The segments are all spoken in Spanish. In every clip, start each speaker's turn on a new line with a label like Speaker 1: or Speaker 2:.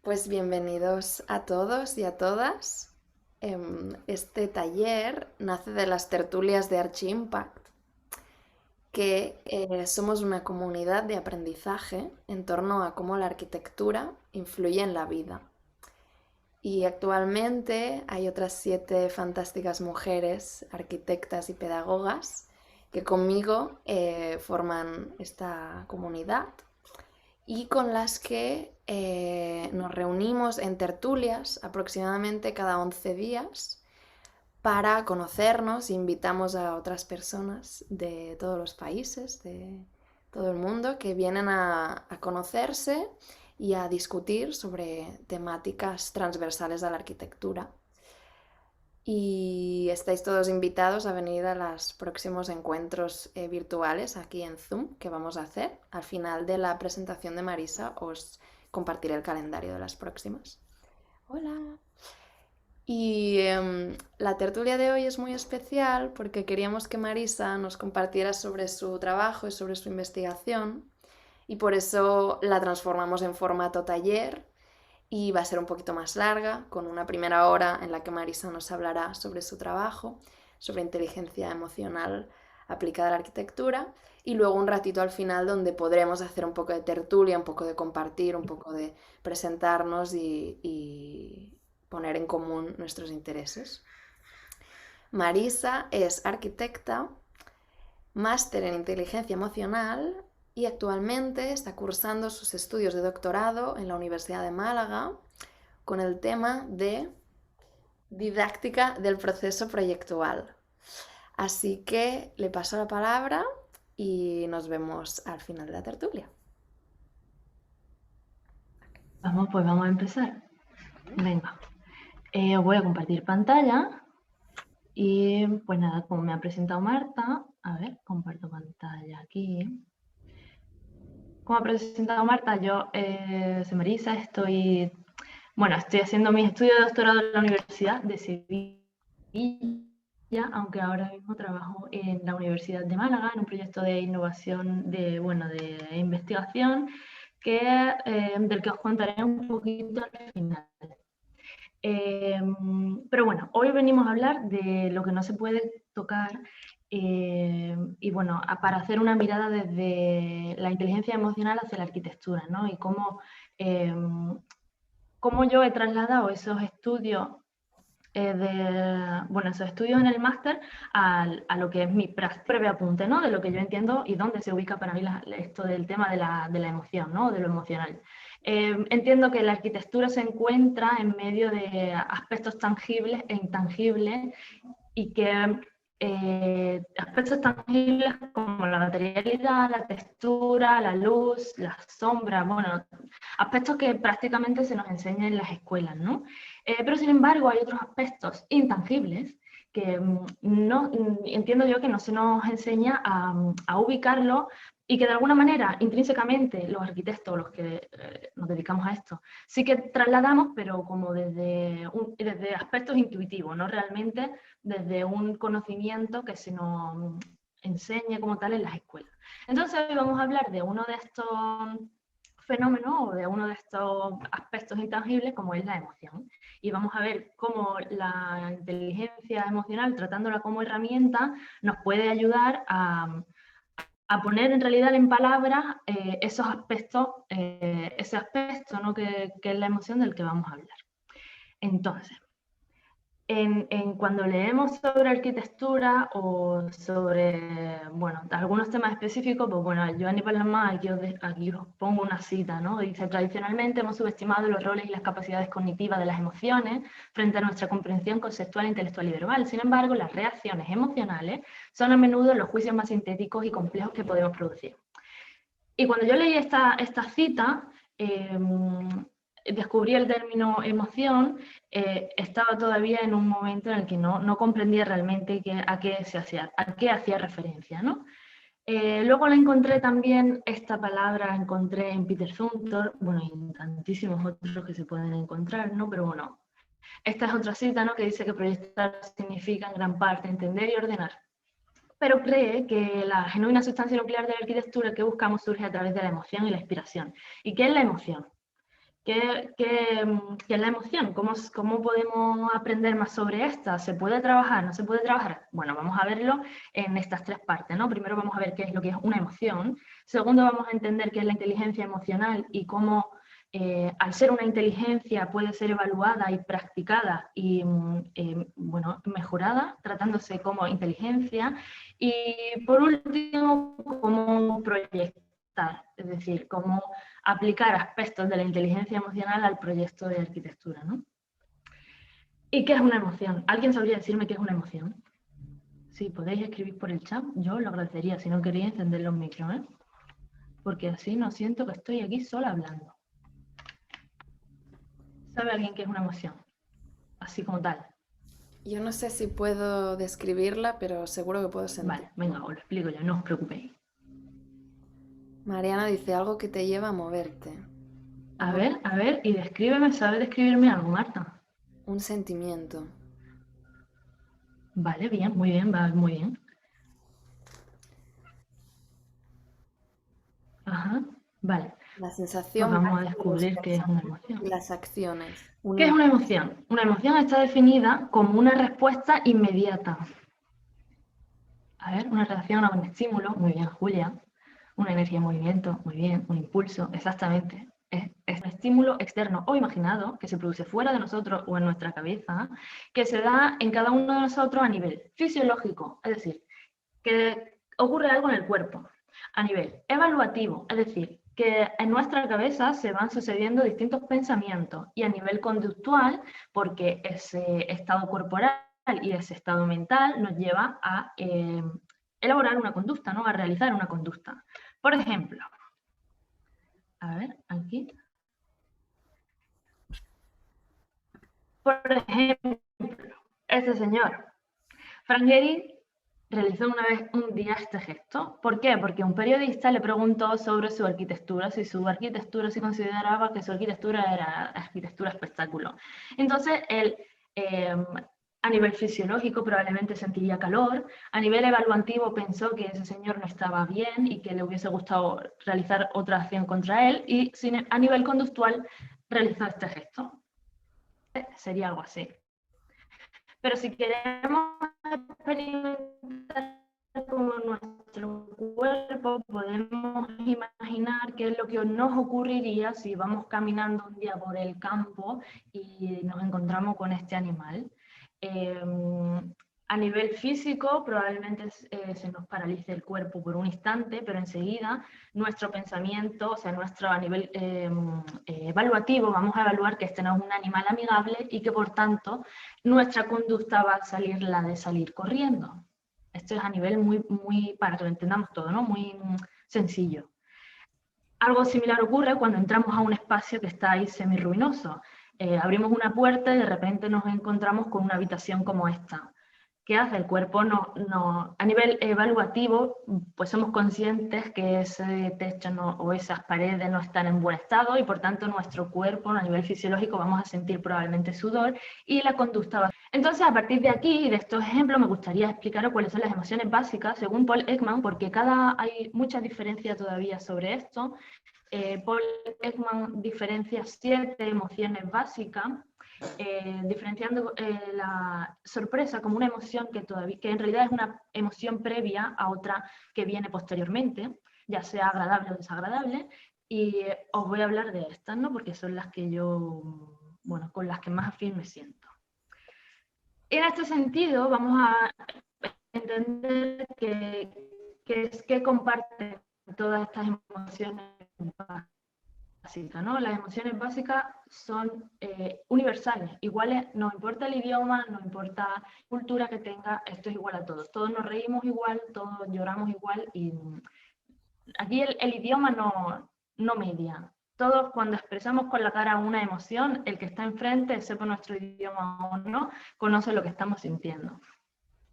Speaker 1: Pues bienvenidos a todos y a todas. Este taller nace de las tertulias de Archi Impact, que somos una comunidad de aprendizaje en torno a cómo la arquitectura influye en la vida. Y actualmente hay otras 7 fantásticas mujeres, arquitectas y pedagogas, que conmigo forman esta comunidad y con las que nos reunimos en tertulias aproximadamente cada 11 días para conocernos. Invitamos a otras personas de todos los países, de todo el mundo, que vienen a conocerse y a discutir sobre temáticas transversales a la arquitectura. Y estáis todos invitados a venir a los próximos encuentros virtuales aquí en Zoom que vamos a hacer. Al final de la presentación de Marisa os compartiré el calendario de las próximas. Hola. Y la tertulia de hoy es muy especial porque queríamos que Marisa nos compartiera sobre su trabajo y sobre su investigación y por eso la transformamos en formato taller y va a ser un poquito más larga, con una primera hora en la que Marisa nos hablará sobre su trabajo, sobre inteligencia emocional aplicada a la arquitectura, y luego un ratito al final donde podremos hacer un poco de tertulia, un poco de compartir, un poco de presentarnos y poner en común nuestros intereses. Marisa es arquitecta, máster en inteligencia emocional y actualmente está cursando sus estudios de doctorado en la Universidad de Málaga con el tema de didáctica del proceso proyectual. Así que le paso la palabra y nos vemos al final de la tertulia.
Speaker 2: Pues vamos a empezar. Venga, os voy a compartir pantalla y pues nada, como me ha presentado Marta, a ver, comparto pantalla aquí. Como ha presentado Marta, yo soy Marisa, estoy haciendo mis estudios de doctorado en la Universidad de Sevilla, aunque ahora mismo trabajo en la Universidad de Málaga en un proyecto de innovación, de investigación, del que os contaré un poquito al final. Pero bueno, hoy venimos a hablar de lo que no se puede tocar y bueno, para hacer una mirada desde la inteligencia emocional hacia la arquitectura, ¿no? Y cómo yo he trasladado esos estudios esos estudios en el máster a lo que es mi breve apunte, ¿no? De lo que yo entiendo y dónde se ubica para mí esto del tema de la emoción, ¿no? De lo emocional. Entiendo que la arquitectura se encuentra en medio de aspectos tangibles e intangibles y que aspectos tangibles como la materialidad, la textura, la luz, la sombra, bueno, aspectos que prácticamente se nos enseñan en las escuelas, ¿no? Pero sin embargo hay otros aspectos intangibles que no, entiendo yo que no se nos enseña a ubicarlo y que de alguna manera, intrínsecamente, los arquitectos, los que nos dedicamos a esto, sí que trasladamos, pero como desde aspectos intuitivos, no realmente desde un conocimiento que se nos enseñe como tal en las escuelas. Entonces hoy vamos a hablar de uno de estos fenómenos o de uno de estos aspectos intangibles como es la emoción. Y vamos a ver cómo la inteligencia emocional, tratándola como herramienta, nos puede ayudar a poner en realidad en palabras esos aspectos, ese aspecto, ¿no? que es la emoción del que vamos a hablar. Entonces, cuando leemos sobre arquitectura o sobre, bueno, algunos temas específicos, pues bueno, Joan Palama, aquí os pongo una cita, ¿no? Dice: tradicionalmente hemos subestimado los roles y las capacidades cognitivas de las emociones frente a nuestra comprensión conceptual, intelectual y verbal. Sin embargo, las reacciones emocionales son a menudo los juicios más sintéticos y complejos que podemos producir. Y cuando yo leí esta cita, descubrí el término emoción, estaba todavía en un momento en el que no comprendía realmente a qué hacía referencia, ¿no? Luego la encontré también, esta palabra la encontré en Peter Zumthor, bueno, y en tantísimos otros que se pueden encontrar, ¿no? Pero bueno, esta es otra cita, ¿no? Que dice que proyectar significa en gran parte entender y ordenar, pero cree que la genuina sustancia nuclear de la arquitectura que buscamos surge a través de la emoción y la inspiración. ¿Y qué es la emoción? ¿Qué es la emoción? ¿Cómo podemos aprender más sobre esta? ¿Se puede trabajar? ¿No se puede trabajar? Bueno, vamos a verlo en estas tres partes, ¿no? Primero vamos a ver qué es lo que es una emoción. Segundo, vamos a entender qué es la inteligencia emocional y cómo, al ser una inteligencia, puede ser evaluada y practicada y, bueno, mejorada, tratándose como inteligencia. Y por último, cómo proyectar, es decir, cómo aplicar aspectos de la inteligencia emocional al proyecto de arquitectura, ¿no? ¿Y qué es una emoción? ¿Alguien sabría decirme qué es una emoción? Si podéis escribir por el chat, yo lo agradecería, si no queréis encender los micros, ¿eh? Porque así no siento que estoy aquí sola hablando. ¿Sabe alguien qué es una emoción? Así como tal.
Speaker 1: Yo no sé si puedo describirla, pero seguro que puedo sentir.
Speaker 2: Vale, venga, os lo explico yo, no os preocupéis.
Speaker 1: Mariana dice algo que te lleva a moverte.
Speaker 2: A ver, y descríbeme, ¿sabes describirme algo, Marta?
Speaker 1: Un sentimiento.
Speaker 2: Vale, bien, muy bien, va muy bien. Ajá, vale.
Speaker 1: La
Speaker 2: Pues
Speaker 1: sensación
Speaker 2: vamos a
Speaker 1: base de los
Speaker 2: descubrir qué es una
Speaker 1: pensamientos
Speaker 2: emoción.
Speaker 1: y las acciones.
Speaker 2: ¿Qué es una emoción? Una emoción está definida como una respuesta inmediata. A ver, una reacción a un estímulo, muy bien, Julia. Una energía en movimiento, muy bien. Un impulso, exactamente. Es un estímulo externo o imaginado que se produce fuera de nosotros o en nuestra cabeza, que se da en cada uno de nosotros a nivel fisiológico, es decir, que ocurre algo en el cuerpo. A nivel evaluativo, es decir, que en nuestra cabeza se van sucediendo distintos pensamientos, y a nivel conductual, porque ese estado corporal y ese estado mental nos lleva a elaborar una conducta, ¿no? A realizar una conducta. Por ejemplo, a ver, aquí. Por ejemplo, este señor, Frank Gehry, realizó una vez un día este gesto. ¿Por qué? Porque un periodista le preguntó sobre su arquitectura, si consideraba que su arquitectura era arquitectura espectáculo. Entonces, él, eh, a nivel fisiológico, probablemente sentiría calor. A nivel evaluativo, pensó que ese señor no estaba bien y que le hubiese gustado realizar otra acción contra él. Y a nivel conductual, realizó este gesto. Sería algo así. Pero si queremos experimentar como nuestro cuerpo, podemos imaginar qué es lo que nos ocurriría si vamos caminando un día por el campo y nos encontramos con este animal. A nivel físico, probablemente se nos paralice el cuerpo por un instante, pero enseguida nuestro pensamiento, o sea, a nivel evaluativo, vamos a evaluar que este no es un animal amigable y que por tanto nuestra conducta va a salir la de salir corriendo. Esto es a nivel muy para que lo entendamos todo, ¿no? Muy sencillo. Algo similar ocurre cuando entramos a un espacio que está ahí semirruinoso. Abrimos una puerta y de repente nos encontramos con una habitación como esta. ¿Qué hace? El cuerpo a nivel evaluativo, pues somos conscientes que ese techo o esas paredes no están en buen estado, y por tanto nuestro cuerpo a nivel fisiológico vamos a sentir probablemente sudor y la conducta va. Entonces, a partir de aquí y de estos ejemplos, me gustaría explicaros cuáles son las emociones básicas según Paul Ekman, porque hay mucha diferencia todavía sobre esto. Paul Ekman diferencia 7 emociones básicas, diferenciando la sorpresa como una emoción que en realidad es una emoción previa a otra que viene posteriormente, ya sea agradable o desagradable, y os voy a hablar de estas, ¿no? Porque son las que bueno, con las que más afín me siento. En este sentido, vamos a entender que comparten todas estas emociones básicas, ¿no? Las emociones básicas son universales, iguales, no importa el idioma, no importa la cultura que tenga, esto es igual a todos. Todos nos reímos igual, todos lloramos igual, y aquí el idioma no media. Todos, cuando expresamos con la cara una emoción, el que está enfrente, sepa nuestro idioma o no, conoce lo que estamos sintiendo.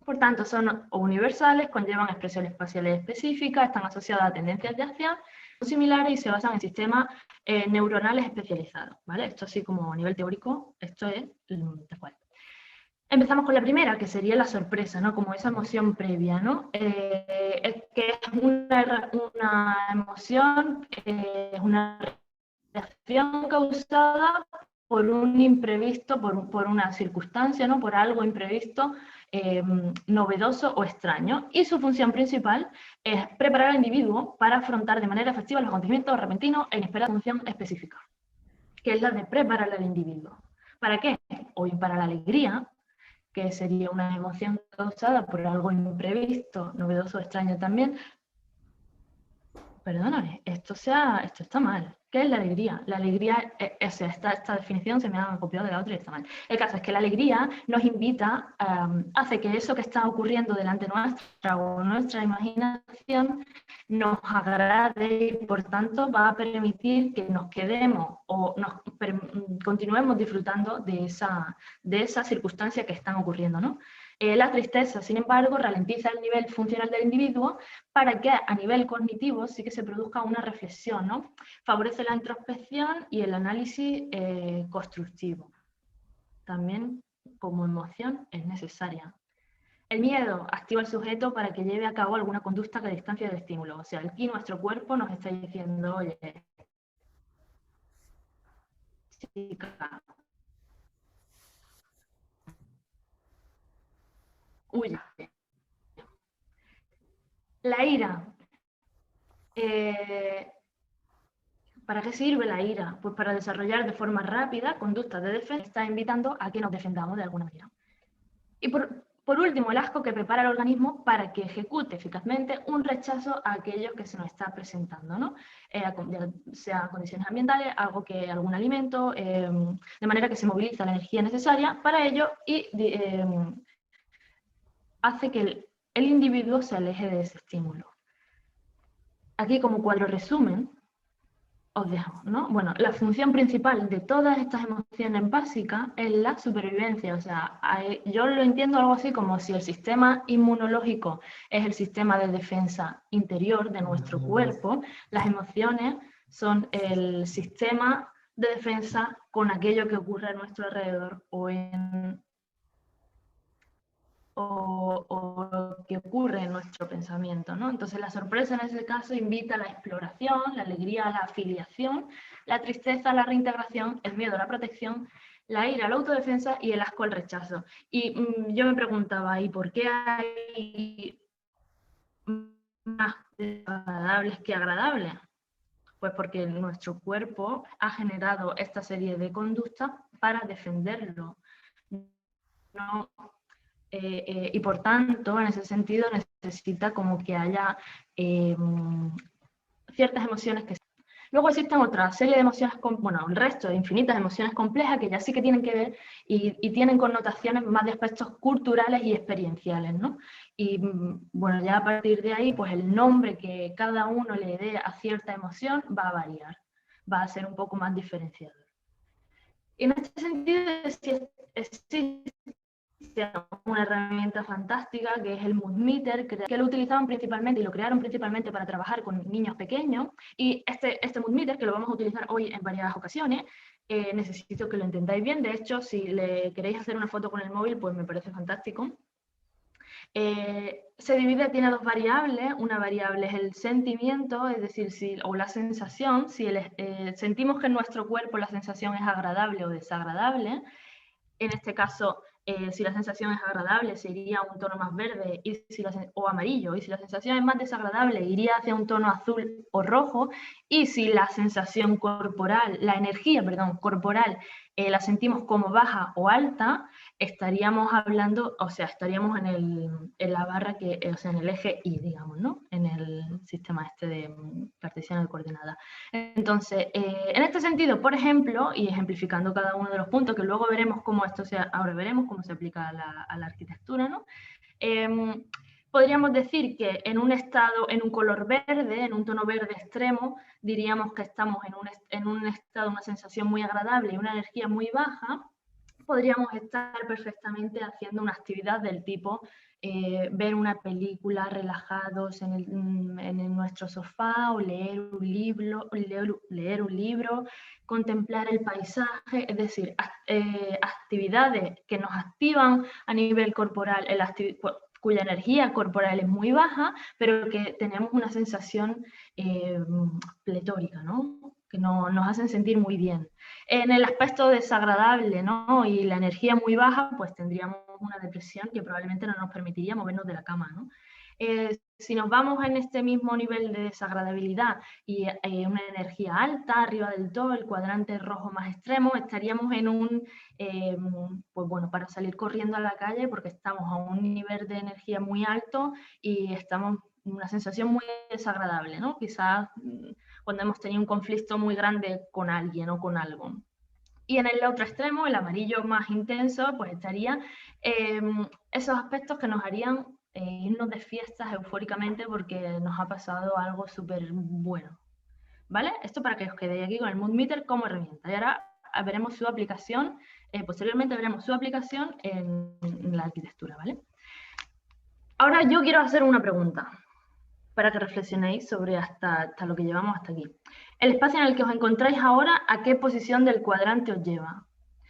Speaker 2: Por tanto, son universales, conllevan expresiones espaciales específicas, están asociadas a tendencias de acción similares y se basan en sistemas neuronales especializados, ¿vale? Esto así como a nivel teórico, esto es tal cual. Empezamos con la primera, que sería la sorpresa, ¿no? Como esa emoción previa, ¿no? Que es una emoción, es una alteración causada por un imprevisto, por una circunstancia, ¿no? Por algo imprevisto, novedoso o extraño. Y su función principal es preparar al individuo para afrontar de manera efectiva los acontecimientos repentinos e inesperados. Función específica, que es la de preparar al individuo. ¿Para qué? O bien para la alegría, que sería una emoción causada por algo imprevisto, novedoso o extraño también. Perdóname, esto está mal. ¿Qué es la alegría? La alegría, esta definición se me ha copiado de la otra y está mal. El caso es que la alegría nos invita, hace que eso que está ocurriendo delante nuestra o nuestra imaginación nos agrade y por tanto va a permitir que nos quedemos o continuemos disfrutando de esa circunstancia que están ocurriendo, ¿no? La tristeza, sin embargo, ralentiza el nivel funcional del individuo para que a nivel cognitivo sí que se produzca una reflexión, ¿no? Favorece la introspección y el análisis constructivo. También como emoción es necesaria. El miedo activa al sujeto para que lleve a cabo alguna conducta que distancie del estímulo. O sea, aquí nuestro cuerpo nos está diciendo, oye, chica, huye. La ira. ¿Para qué sirve la ira? Pues para desarrollar de forma rápida conductas de defensa. Está invitando a que nos defendamos de alguna manera. Y por último, el asco que prepara el organismo para que ejecute eficazmente un rechazo a aquello que se nos está presentando, ¿no? Sea condiciones ambientales, algún alimento, de manera que se moviliza la energía necesaria para ello y hace que el individuo se aleje de ese estímulo. Aquí, como cuadro resumen, os dejo, ¿no? Bueno, la función principal de todas estas emociones básicas es la supervivencia. O sea, yo lo entiendo algo así como si el sistema inmunológico es el sistema de defensa interior de nuestro cuerpo, las emociones son el sistema de defensa con aquello que ocurre a nuestro alrededor o lo que ocurre en nuestro pensamiento, ¿no? Entonces la sorpresa en ese caso invita a la exploración, la alegría a la afiliación, la tristeza a la reintegración, el miedo a la protección, la ira a la autodefensa y el asco al rechazo. Y yo me preguntaba, ¿y por qué hay más desagradables que agradables? Pues porque nuestro cuerpo ha generado esta serie de conductas para defenderlo, ¿no? Y por tanto, en ese sentido, necesita como que haya ciertas emociones que... Luego existen otra serie de emociones, bueno, el resto de infinitas emociones complejas que ya sí que tienen que ver y tienen connotaciones más de aspectos culturales y experienciales, ¿no? Y bueno, ya a partir de ahí, pues el nombre que cada uno le dé a cierta emoción va a variar, va a ser un poco más diferenciador. Y en este sentido existe una herramienta fantástica que es el Mood Meter, que lo utilizaban principalmente y lo crearon principalmente para trabajar con niños pequeños. Y este Mood Meter, que lo vamos a utilizar hoy en varias ocasiones, necesito que lo entendáis bien. De hecho, si le queréis hacer una foto con el móvil, pues me parece fantástico. Se divide, tiene dos variables. Una variable es el sentimiento, es decir, o la sensación. Si sentimos que en nuestro cuerpo la sensación es agradable o desagradable. En este caso, si la sensación es agradable, sería un tono más verde o amarillo, y si la sensación es más desagradable, iría hacia un tono azul o rojo, y si la sensación corporal, la energía, perdón, corporal, la sentimos como baja o alta, estaríamos hablando, o sea, estaríamos en la barra o sea, en el eje Y, digamos, ¿no? En el sistema este de cartesiano de coordenadas. Entonces, en este sentido, por ejemplo, y ejemplificando cada uno de los puntos, que luego veremos cómo ahora veremos cómo se aplica a la arquitectura, ¿no? Podríamos decir que en un color verde, en un tono verde extremo, diríamos que estamos en un estado, una sensación muy agradable y una energía muy baja. Podríamos estar perfectamente haciendo una actividad del tipo ver una película relajados en nuestro sofá o leer un libro, contemplar el paisaje, es decir, actividades que nos activan a nivel corporal, cuya energía corporal es muy baja, pero que tenemos una sensación pletórica, ¿no? que nos hacen sentir muy bien. En el aspecto desagradable, ¿no? Y la energía muy baja, pues tendríamos una depresión que probablemente no nos permitiría movernos de la cama, ¿no? Si nos vamos en este mismo nivel de desagradabilidad y una energía alta, arriba del todo, el cuadrante rojo más extremo, estaríamos en un, pues bueno, para salir corriendo a la calle porque estamos a un nivel de energía muy alto y estamos en una sensación muy desagradable, ¿no? Quizás cuando hemos tenido un conflicto muy grande con alguien o con algo. Y en el otro extremo, el amarillo más intenso, pues estaría esos aspectos que nos harían irnos de fiestas eufóricamente porque nos ha pasado algo súper bueno. ¿Vale? Esto para que os quedéis aquí con el Mood Meter como herramienta. Y ahora veremos su aplicación, posteriormente veremos su aplicación en la arquitectura, ¿vale? Ahora yo quiero hacer una pregunta para que reflexionéis sobre hasta lo que llevamos hasta aquí. El espacio en el que os encontráis ahora, ¿a qué posición del cuadrante os lleva?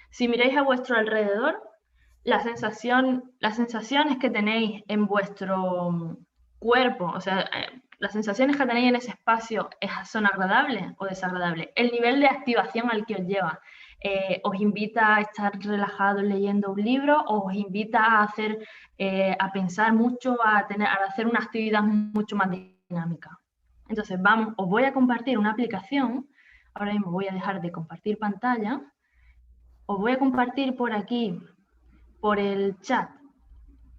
Speaker 2: Si miráis a vuestro alrededor, las sensaciones que tenéis en vuestro cuerpo, o sea, las sensaciones que tenéis en ese espacio, ¿son agradables o desagradables? El nivel de activación al que os lleva, ¿os invita a estar relajados leyendo un libro o os invita a pensar mucho, a hacer una actividad mucho más dinámica? Entonces, os voy a compartir una aplicación. Ahora mismo voy a dejar de compartir pantalla. Os voy a compartir por aquí, por el chat,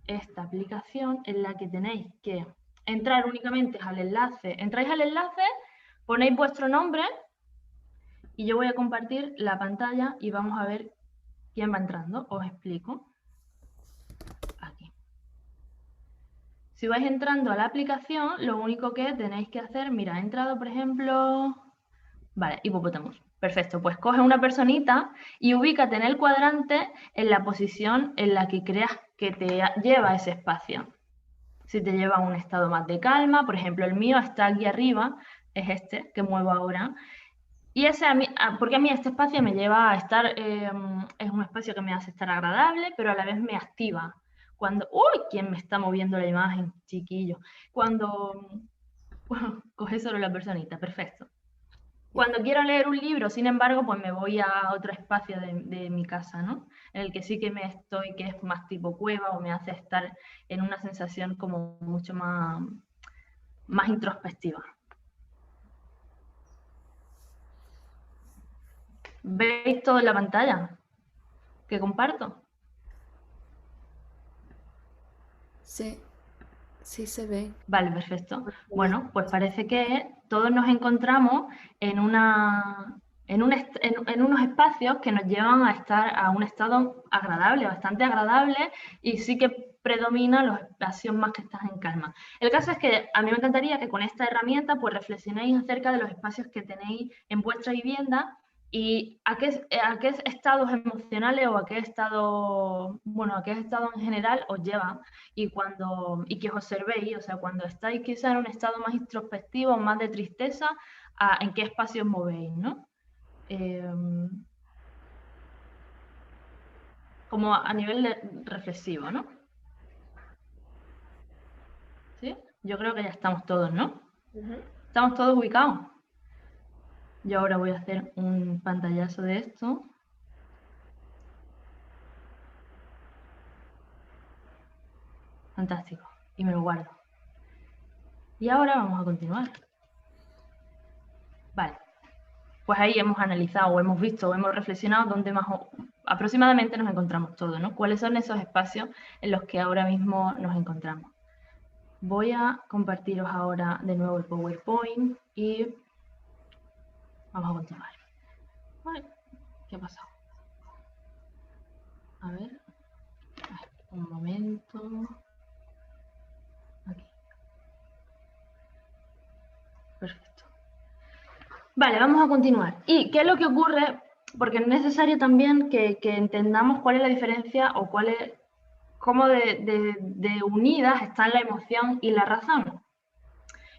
Speaker 2: esta aplicación en la que tenéis que entrar únicamente al enlace. Entráis al enlace, ponéis vuestro nombre y yo voy a compartir la pantalla y vamos a ver quién va entrando. Os explico. Aquí. Si vais entrando a la aplicación, lo único que tenéis que hacer, mira, he entrado, por ejemplo, vale, hipopótamos. Perfecto, pues coge una personita y ubícate en el cuadrante en la posición en la que creas que te lleva a ese espacio. Si te lleva a un estado más de calma, por ejemplo, el mío está aquí arriba, es este que muevo ahora. Y ese porque a mí este espacio me lleva a estar, es un espacio que me hace estar agradable, pero a la vez me activa. Cuando, ¡uy! ¿Quién me está moviendo la imagen, chiquillo? Cuando, bueno, coge solo la personita, perfecto. Cuando quiero leer un libro, sin embargo, pues me voy a otro espacio de mi casa, ¿no? En el que sí que que es más tipo cueva o me hace estar en una sensación como mucho más introspectiva. ¿Veis todo en la pantalla que comparto?
Speaker 1: Sí, sí se ve.
Speaker 2: Vale, perfecto. Bueno, pues parece que todos nos encontramos en unos espacios que nos llevan a estar a un estado agradable, bastante agradable, y sí que predominan los espacios más que están en calma. El caso es que a mí me encantaría que con esta herramienta pues reflexionéis acerca de los espacios que tenéis en vuestra vivienda y a qué estados emocionales o a qué estado, bueno, a qué estado en general os lleva y que os observéis, o sea, cuando estáis quizá en un estado más introspectivo, más de tristeza, en qué espacios movéis, ¿no? Como a nivel reflexivo, ¿no? ¿Sí? Yo creo que ya estamos todos, ¿no? Estamos todos ubicados. Yo ahora voy a hacer un pantallazo de esto. Fantástico. Y me lo guardo. Y ahora vamos a continuar. Vale. Pues ahí hemos analizado, o hemos visto, o hemos reflexionado dónde más aproximadamente nos encontramos todos, ¿no? ¿Cuáles son esos espacios en los que ahora mismo nos encontramos? Voy a compartiros ahora de nuevo el PowerPoint y vamos a continuar. Vale. ¿Qué ha pasado? A ver. Un momento. Aquí. Perfecto. Vale, vamos a continuar. ¿Y qué es lo que ocurre? Porque es necesario también que entendamos cuál es la diferencia o cómo de unidas están la emoción y la razón.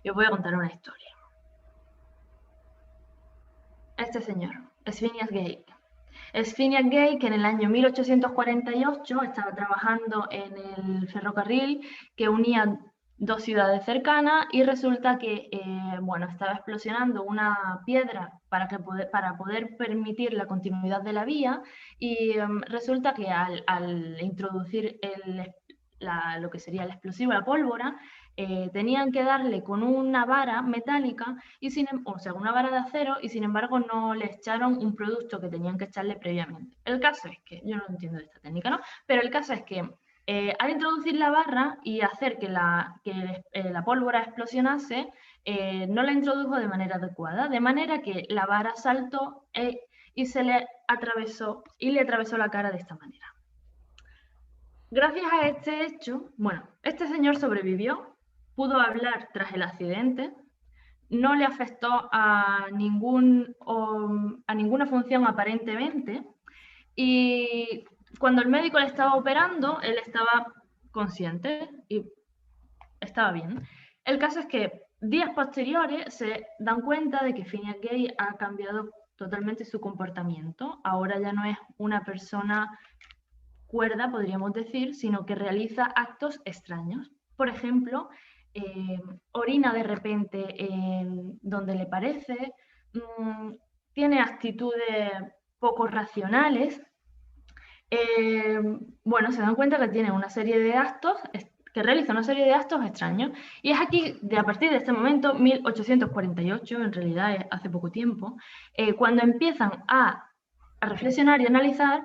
Speaker 2: Yo os voy a contar una historia. Este señor, Phineas Gage. Phineas Gage, que en el año 1848 estaba trabajando en el ferrocarril que unía dos ciudades cercanas y resulta que bueno, estaba explosionando una piedra para poder permitir la continuidad de la vía y resulta que al introducir lo que sería el explosivo, la pólvora, tenían que darle con una vara metálica, o sea, una vara de acero, y sin embargo no le echaron un producto que tenían que echarle previamente. El caso es que, yo no entiendo de esta técnica, ¿no? Pero el caso es que al introducir la barra y hacer que la pólvora explosionase, no la introdujo de manera adecuada, de manera que la vara saltó y le atravesó la cara de esta manera. Gracias a este hecho, bueno, este señor sobrevivió, pudo hablar tras el accidente, no le afectó a ninguna función aparentemente, y cuando el médico le estaba operando, él estaba consciente y estaba bien. El caso es que días posteriores se dan cuenta de que Phineas Gage ha cambiado totalmente su comportamiento. Ahora ya no es una persona cuerda, podríamos decir, sino que realiza actos extraños. Por ejemplo, orina de repente en donde le parece, tiene actitudes poco racionales. Bueno, se dan cuenta que tiene una serie de actos, que realiza una serie de actos extraños. Y es aquí, a partir de este momento, 1848, en realidad es hace poco tiempo, cuando empiezan a reflexionar y analizar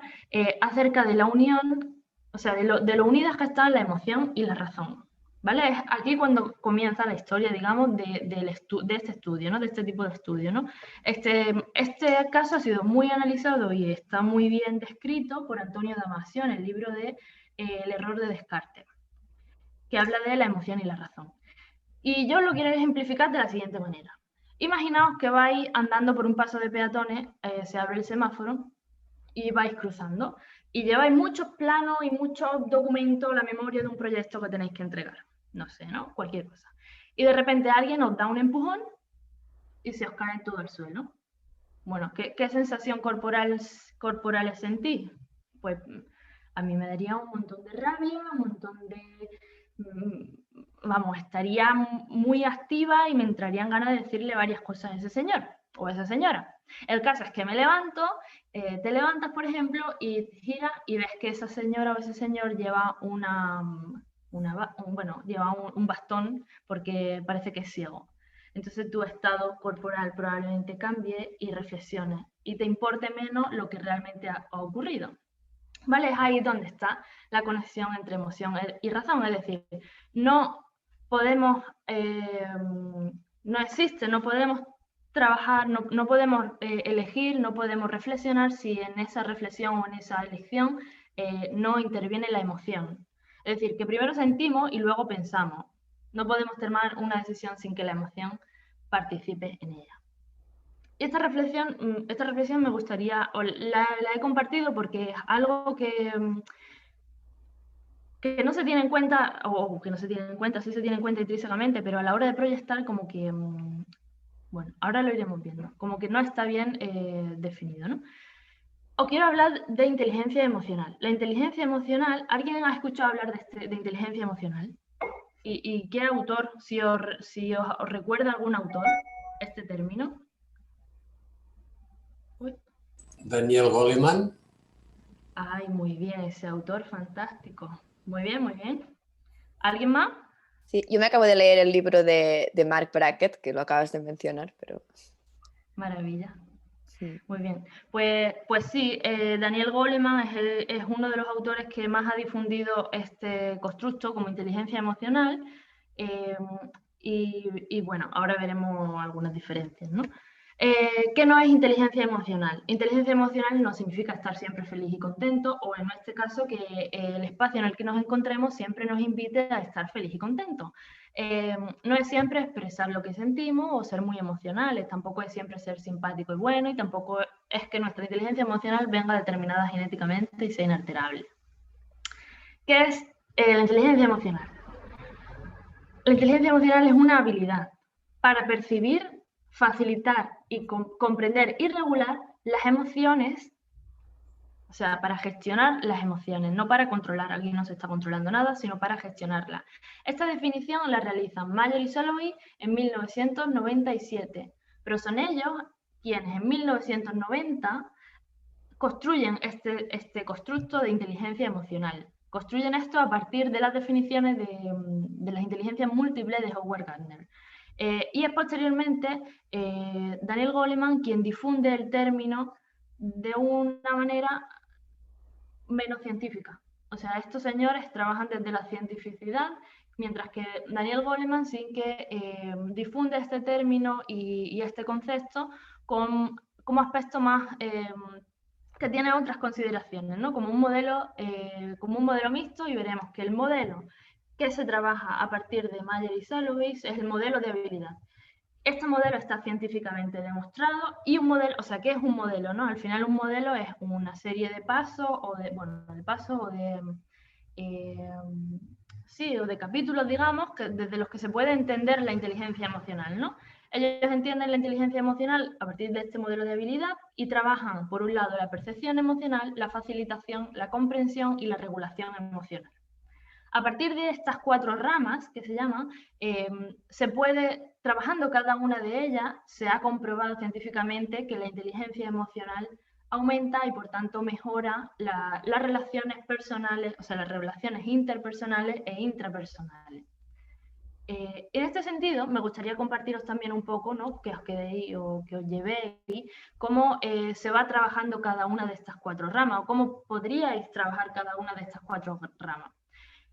Speaker 2: acerca de la unión, o sea, de lo unidas que están la emoción y la razón. ¿Vale? Es aquí cuando comienza la historia, digamos, de este estudio, ¿no? De este tipo de estudio, ¿no? Este caso ha sido muy analizado y está muy bien descrito por Antonio Damasio en el libro de El error de Descartes, que habla de la emoción y la razón. Y yo lo quiero ejemplificar de la siguiente manera. Imaginaos que vais andando por un paso de peatones, se abre el semáforo y vais cruzando y lleváis muchos planos y muchos documentos, la memoria de un proyecto que tenéis que entregar. No sé, ¿no? Cualquier cosa. Y de repente alguien os da un empujón y se os cae todo al suelo. Bueno, ¿qué sensación corporal sentís? Pues a mí me daría un montón de rabia, un montón de... Vamos, estaría muy activa y me entrarían ganas de decirle varias cosas a ese señor o a esa señora. El caso es que me levanto, te levantas, por ejemplo, y giras y ves que esa señora o ese señor lleva lleva un bastón porque parece que es ciego. Entonces tu estado corporal probablemente cambie y reflexiones y te importe menos lo que realmente ha ocurrido. ¿Vale? Es ahí donde está la conexión entre emoción y razón. Es decir, no podemos, no existe, no podemos trabajar, no podemos elegir, no podemos reflexionar si en esa reflexión o en esa elección no interviene la emoción. Es decir, que primero sentimos y luego pensamos. No podemos tomar una decisión sin que la emoción participe en ella. Y esta reflexión me gustaría, o la he compartido porque es algo que no se tiene en cuenta, o que no se tiene en cuenta, sí se tiene en cuenta intrínsecamente, pero a la hora de proyectar como que, bueno, ahora lo iremos viendo, como que no está bien definido, ¿no? Os quiero hablar de inteligencia emocional. La inteligencia emocional, ¿alguien ha escuchado hablar de inteligencia emocional? ¿Y qué autor, si os recuerda algún autor este término? Uy.
Speaker 3: Daniel Goleman.
Speaker 2: Ay, muy bien, ese autor fantástico. Muy bien, muy bien. ¿Alguien más?
Speaker 4: Sí, yo me acabo de leer el libro de Mark Brackett, que lo acabas de mencionar, pero...
Speaker 2: Maravilla.
Speaker 4: Sí.
Speaker 2: Muy bien. Pues sí, Daniel Goleman es uno de los autores que más ha difundido este constructo como inteligencia emocional. Y bueno, ahora veremos algunas diferencias, ¿no? ¿Qué no es inteligencia emocional? Inteligencia emocional no significa estar siempre feliz y contento, o en este caso que el espacio en el que nos encontremos siempre nos invite a estar feliz y contento. No es siempre expresar lo que sentimos o ser muy emocionales, tampoco es siempre ser simpático y bueno, y tampoco es que nuestra inteligencia emocional venga determinada genéticamente y sea inalterable. ¿Qué es la inteligencia emocional? La inteligencia emocional es una habilidad para percibir, facilitar y comprender y regular las emociones O sea, para gestionar las emociones, no para controlar. Aquí no se está controlando nada, sino para gestionarlas. Esta definición la realizan Mayer y Salovey en 1997, pero son ellos quienes en 1990 construyen este constructo de inteligencia emocional. Construyen esto a partir de las definiciones de las inteligencias múltiples de Howard Gardner. Y es posteriormente Daniel Goleman quien difunde el término de una manera menos científica. O sea, estos señores trabajan desde la cientificidad, mientras que Daniel Goleman sí que difunde este término y este concepto como aspecto más que tiene otras consideraciones, ¿no? Como un modelo mixto, y veremos que el modelo que se trabaja a partir de Mayer y Salovey es el modelo de habilidad. Este modelo está científicamente demostrado y un modelo, o sea, ¿qué es un modelo, no? Al final un modelo es una serie de pasos o de capítulos, digamos, desde los que se puede entender la inteligencia emocional, ¿no? Ellos entienden la inteligencia emocional a partir de este modelo de habilidad y trabajan, por un lado, la percepción emocional, la facilitación, la comprensión y la regulación emocional. A partir de estas 4 ramas, que se llaman, se puede, trabajando cada una de ellas, se ha comprobado científicamente que la inteligencia emocional aumenta y por tanto mejora las relaciones personales, o sea, las relaciones interpersonales e intrapersonales. En este sentido, me gustaría compartiros también un poco, ¿no?, que os quedéis o que os llevéis, cómo se va trabajando cada una de estas 4 ramas, o cómo podríais trabajar cada una de estas 4 ramas.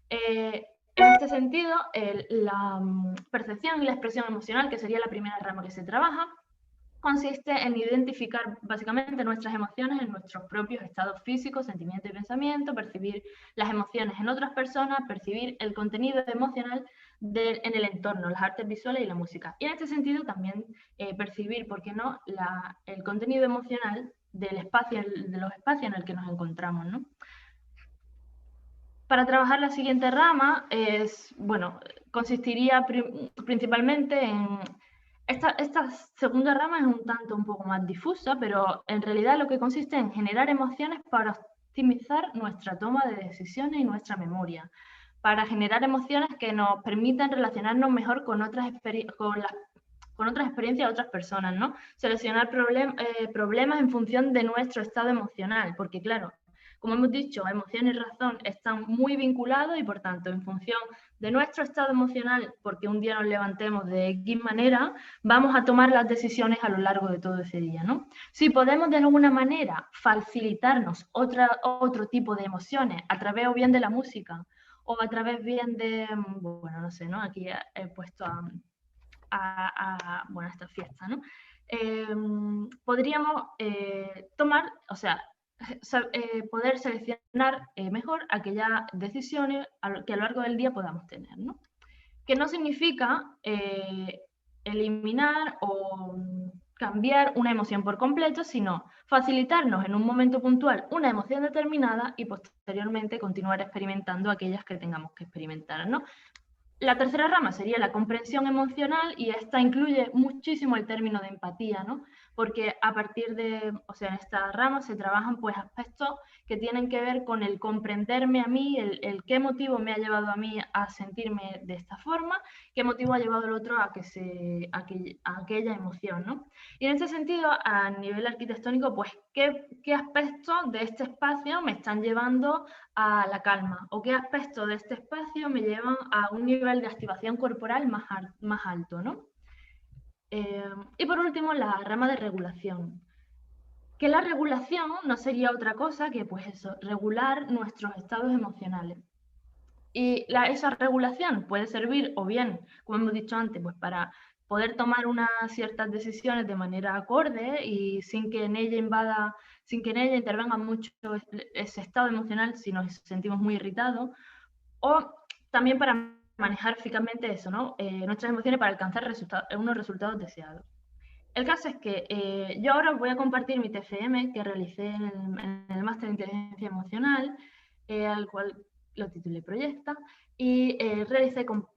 Speaker 2: En este sentido, la percepción y la expresión emocional, que sería la primera rama que se trabaja, consiste en identificar básicamente nuestras emociones en nuestros propios estados físicos, sentimientos y pensamientos, percibir las emociones en otras personas, percibir el contenido emocional en el entorno, las artes visuales y la música. Y en este sentido también percibir, ¿por qué no?, el contenido emocional del espacio, de los espacios en el que nos encontramos, ¿no? Para trabajar la siguiente rama consistiría principalmente en... Esta segunda rama es un poco más difusa, pero en realidad lo que consiste en generar emociones para optimizar nuestra toma de decisiones y nuestra memoria, para generar emociones que nos permitan relacionarnos mejor con otras experiencias de otras personas, ¿no? Seleccionar problemas en función de nuestro estado emocional, porque claro, como hemos dicho, emoción y razón están muy vinculados y por tanto en función de nuestro estado emocional, porque un día nos levantemos de X manera, vamos a tomar las decisiones a lo largo de todo ese día, ¿no? Si podemos de alguna manera facilitarnos otro tipo de emociones a través o bien de la música o a través bien de, bueno, no sé, ¿no? Aquí he puesto a esta fiesta, ¿no? Podríamos tomar, o sea, poder seleccionar mejor aquellas decisiones que a lo largo del día podamos tener, ¿no? Que no significa eliminar o cambiar una emoción por completo, sino facilitarnos en un momento puntual una emoción determinada y posteriormente continuar experimentando aquellas que tengamos que experimentar, ¿no? La tercera rama sería la comprensión emocional y esta incluye muchísimo el término de empatía, ¿no? Porque a partir de, o sea, en esta rama se trabajan pues aspectos que tienen que ver con el comprenderme a mí, el qué motivo me ha llevado a mí a sentirme de esta forma, qué motivo ha llevado al otro a aquella emoción, ¿no? Y en ese sentido, a nivel arquitectónico, pues, ¿qué aspectos de este espacio me están llevando a la calma? ¿O qué aspectos de este espacio me llevan a un nivel de activación corporal más alto, ¿no? Y por último, la rama de regulación. Que la regulación no sería otra cosa que, pues eso, regular nuestros estados emocionales. Y esa regulación puede servir, o bien, como hemos dicho antes, pues para poder tomar unas ciertas decisiones de manera acorde y sin que en ella intervenga mucho ese estado emocional si nos sentimos muy irritados, o también para manejar eficazmente eso, ¿no? Nuestras emociones para alcanzar unos resultados deseados. El caso es que yo ahora os voy a compartir mi TFM que realicé en el máster de inteligencia emocional, al cual lo titulé Proyecta, y realicé con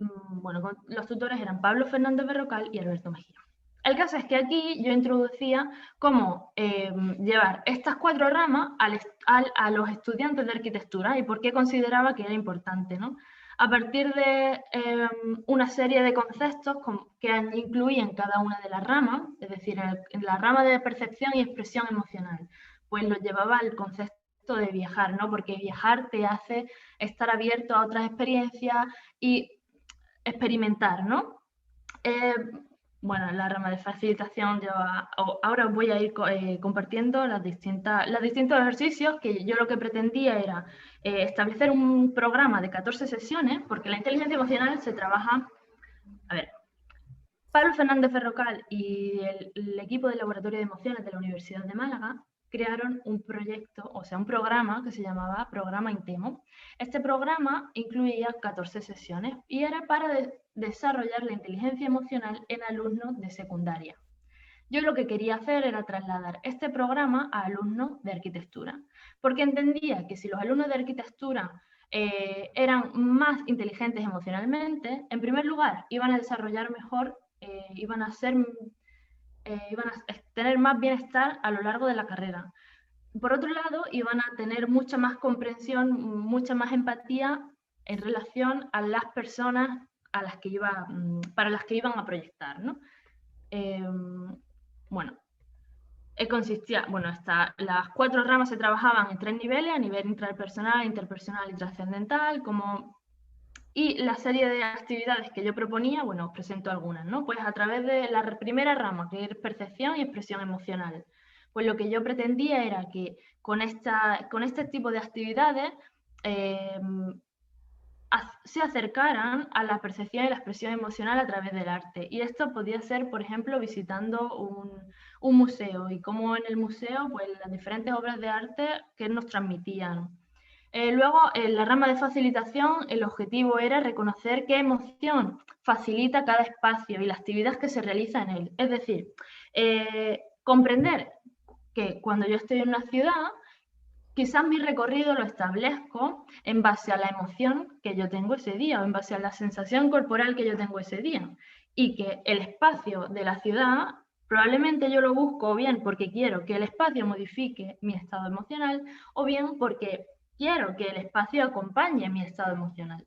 Speaker 2: los tutores eran Pablo Fernández Berrocal y Alberto Mejía. El caso es que aquí yo introducía cómo llevar estas 4 ramas a los estudiantes de arquitectura y por qué consideraba que era importante, ¿no? A partir de una serie de conceptos que incluían cada una de las ramas, es decir, en la rama de percepción y expresión emocional, pues lo llevaba al concepto de viajar, ¿no? Porque viajar te hace estar abierto a otras experiencias y experimentar, ¿no? Bueno, la rama de facilitación ahora os voy a ir compartiendo los distintos ejercicios que yo lo que pretendía era establecer un programa de 14 sesiones, porque la inteligencia emocional se trabaja, a ver, Pablo Fernández Ferrocal y el equipo de laboratorio de emociones de la Universidad de Málaga crearon un proyecto, o sea, un programa que se llamaba Programa Intemo. Este programa incluía 14 sesiones y era para desarrollar la inteligencia emocional en alumnos de secundaria. Yo lo que quería hacer era trasladar este programa a alumnos de arquitectura, porque entendía que si los alumnos de arquitectura eran más inteligentes emocionalmente, en primer lugar, iban a desarrollar mejor, iban a tener más bienestar a lo largo de la carrera. Por otro lado, iban a tener mucha más comprensión, mucha más empatía en relación a las personas para las que iban a proyectar, ¿no? Bueno, las 4 ramas se trabajaban en 3 niveles, a nivel intrapersonal, interpersonal y trascendental, y la serie de actividades que yo proponía, bueno, os presento algunas, ¿no? Pues a través de la primera rama, que es percepción y expresión emocional, pues lo que yo pretendía era que con este tipo de actividades se acercaran a la percepción y la expresión emocional a través del arte. Y esto podía ser, por ejemplo, visitando un museo y cómo en el museo, pues las diferentes obras de arte que nos transmitían. Luego, en la rama de facilitación, el objetivo era reconocer qué emoción facilita cada espacio y la actividad que se realiza en él. Es decir, comprender que cuando yo estoy en una ciudad, quizás mi recorrido lo establezco en base a la emoción que yo tengo ese día o en base a la sensación corporal que yo tengo ese día. Y que el espacio de la ciudad, probablemente yo lo busco o bien porque quiero que el espacio modifique mi estado emocional o bien porque quiero que el espacio acompañe mi estado emocional.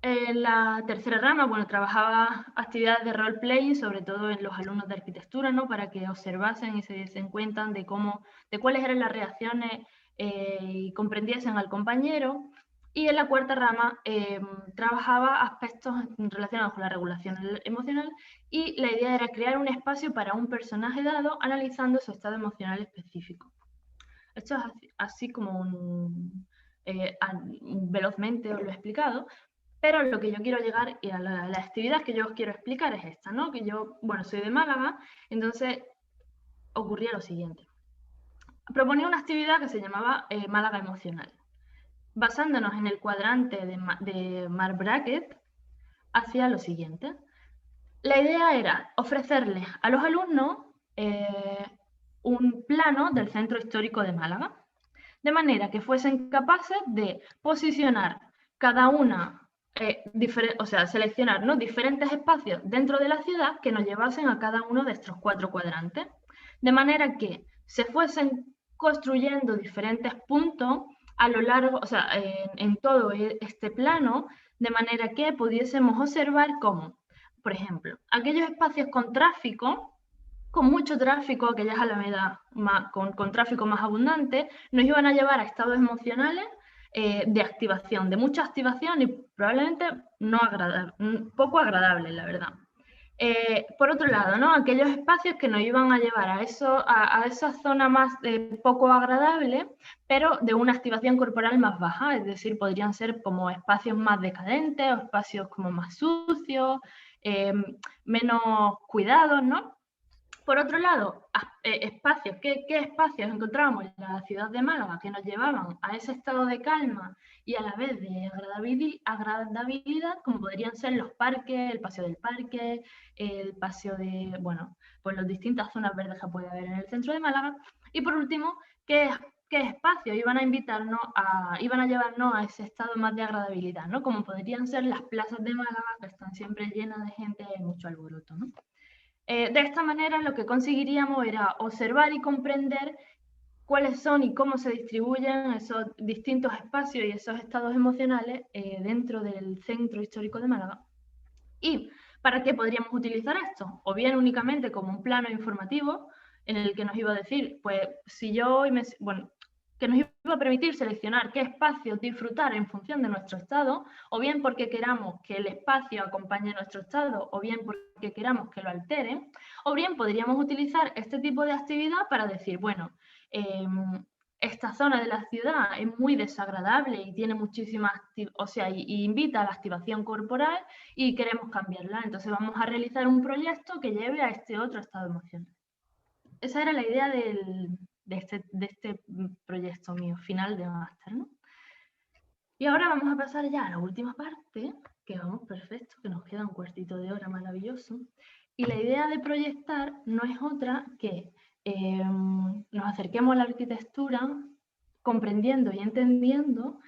Speaker 2: En la tercera rama, bueno, trabajaba actividades de role-playing, sobre todo en los alumnos de arquitectura, ¿no? Para que observasen y se diesen cuenta de cuáles eran las reacciones y comprendiesen al compañero. Y en la cuarta rama trabajaba aspectos relacionados con la regulación emocional y la idea era crear un espacio para un personaje dado analizando su estado emocional específico. Esto es así como velozmente os lo he explicado. Pero lo que yo quiero llegar y a la actividad que yo os quiero explicar es esta, ¿no? Que yo, bueno, soy de Málaga, entonces ocurría lo siguiente. Proponía una actividad que se llamaba Málaga Emocional. Basándonos en el cuadrante de Marc Brackett, hacía lo siguiente. La idea era ofrecerles a los alumnos un plano del centro histórico de Málaga, de manera que fuesen capaces de posicionar cada una seleccionar, ¿no?, diferentes espacios dentro de la ciudad que nos llevasen a cada uno de estos 4 cuadrantes, de manera que se fuesen construyendo diferentes puntos a lo largo, o sea, en todo este plano, de manera que pudiésemos observar cómo, por ejemplo, aquellos espacios con tráfico, con mucho tráfico, aquellas alamedas con tráfico más abundante, nos iban a llevar a estados emocionales de activación, de mucha activación y probablemente poco agradables, la verdad. Por otro lado, ¿no?, aquellos espacios que nos iban a llevar a esa zona más poco agradable, pero de una activación corporal más baja, es decir, podrían ser como espacios más decadentes o espacios como más sucios, menos cuidados, ¿no? Por otro lado, espacios, ¿qué espacios encontrábamos en la ciudad de Málaga que nos llevaban a ese estado de calma y a la vez de agradabilidad, como podrían ser los parques, el paseo del parque, el paseo de, bueno, pues las distintas zonas verdes que puede haber en el centro de Málaga? Y por último, ¿qué qué espacios iban a invitarnos iban a llevarnos a ese estado más de agradabilidad, ¿no? Como podrían ser las plazas de Málaga, que están siempre llenas de gente y mucho alboroto, ¿no? De esta manera lo que conseguiríamos era observar y comprender cuáles son y cómo se distribuyen esos distintos espacios y esos estados emocionales dentro del centro histórico de Málaga. ¿Y para qué podríamos utilizar esto? O bien únicamente como un plano informativo en el que nos iba a decir, pues si yo hoy que nos iba a permitir seleccionar qué espacios disfrutar en función de nuestro estado, o bien porque queramos que el espacio acompañe nuestro estado, o bien porque queramos que lo altere, o bien podríamos utilizar este tipo de actividad para decir, bueno, esta zona de la ciudad es muy desagradable y tiene muchísimas, y invita a la activación corporal y queremos cambiarla. Entonces vamos a realizar un proyecto que lleve a este otro estado emocional. Esa era la idea de este proyecto mío, final de máster, ¿no? Y ahora vamos a pasar ya a la última parte, que vamos perfecto, que nos queda un cuartito de hora maravilloso. Y la idea de proyectar no es otra que nos acerquemos a la arquitectura comprendiendo y entendiendo,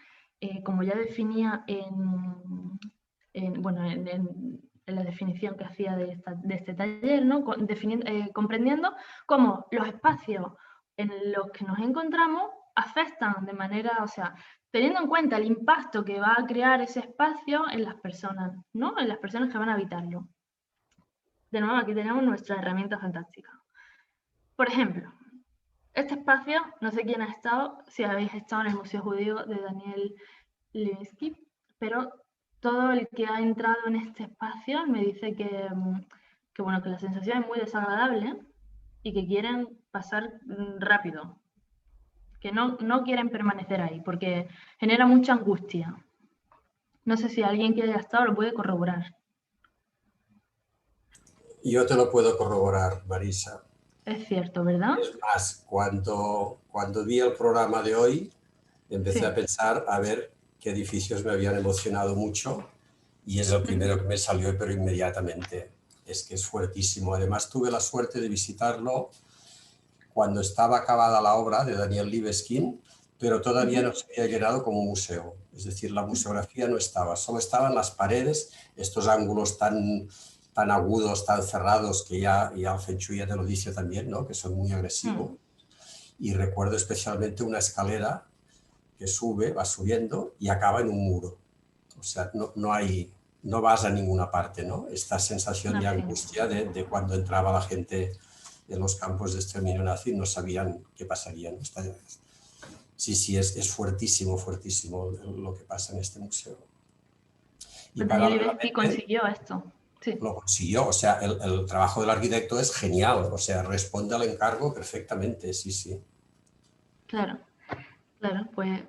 Speaker 2: como ya definía en la definición que hacía de este taller, ¿no? Comprendiendo cómo los espacios en los que nos encontramos afectan de manera, teniendo en cuenta el impacto que va a crear ese espacio en las personas, ¿no? En las personas que van a habitarlo. De nuevo, aquí tenemos nuestra herramienta fantástica. Por ejemplo, este espacio, no sé quién ha estado, si habéis estado en el Museo Judío de Daniel Levinsky, pero todo el que ha entrado en este espacio me dice que la sensación es muy desagradable y que quieren pasar rápido, que no quieren permanecer ahí porque genera mucha angustia. No sé si alguien que haya estado lo puede corroborar.
Speaker 3: Yo te lo puedo corroborar, Marisa.
Speaker 2: Es cierto, ¿verdad?
Speaker 3: Es más, cuando vi el programa de hoy, empecé a pensar a ver qué edificios me habían emocionado mucho y es el primero que me salió, pero inmediatamente. Es que es fuertísimo. Además, tuve la suerte de visitarlo cuando estaba acabada la obra de Daniel Libeskind, pero todavía no se había llenado como museo. Es decir, la museografía no estaba, solo estaban las paredes, estos ángulos tan agudos, tan cerrados, que ya el Feng Shui ya te lo dice también, ¿no? Que son muy agresivos. Y recuerdo especialmente una escalera que va subiendo y acaba en un muro. O sea, no vas a ninguna parte, ¿no? Esta sensación de angustia de cuando entraba la gente en los campos de exterminio nazi, no sabían qué pasaría. ¿No? Sí, es fuertísimo, fuertísimo lo que pasa en este museo.
Speaker 2: Y Daniel Libeskind consiguió esto. Sí.
Speaker 3: Lo consiguió, o sea, el trabajo del arquitecto es genial, o sea, responde al encargo perfectamente, sí.
Speaker 2: Claro, pues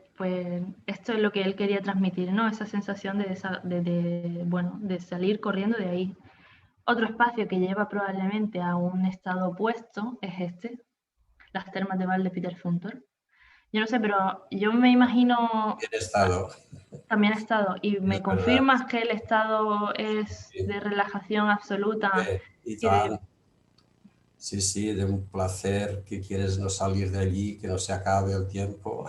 Speaker 2: esto es lo que él quería transmitir, ¿no? Esa sensación de salir corriendo de ahí. Otro espacio que lleva probablemente a un estado opuesto es las termas de Val de Peter Zumthor. Yo no sé, pero yo me imagino... También he estado. ¿Y me confirmas que el estado es de relajación absoluta?
Speaker 3: Sí, de un placer que quieres no salir de allí, que no se acabe el tiempo.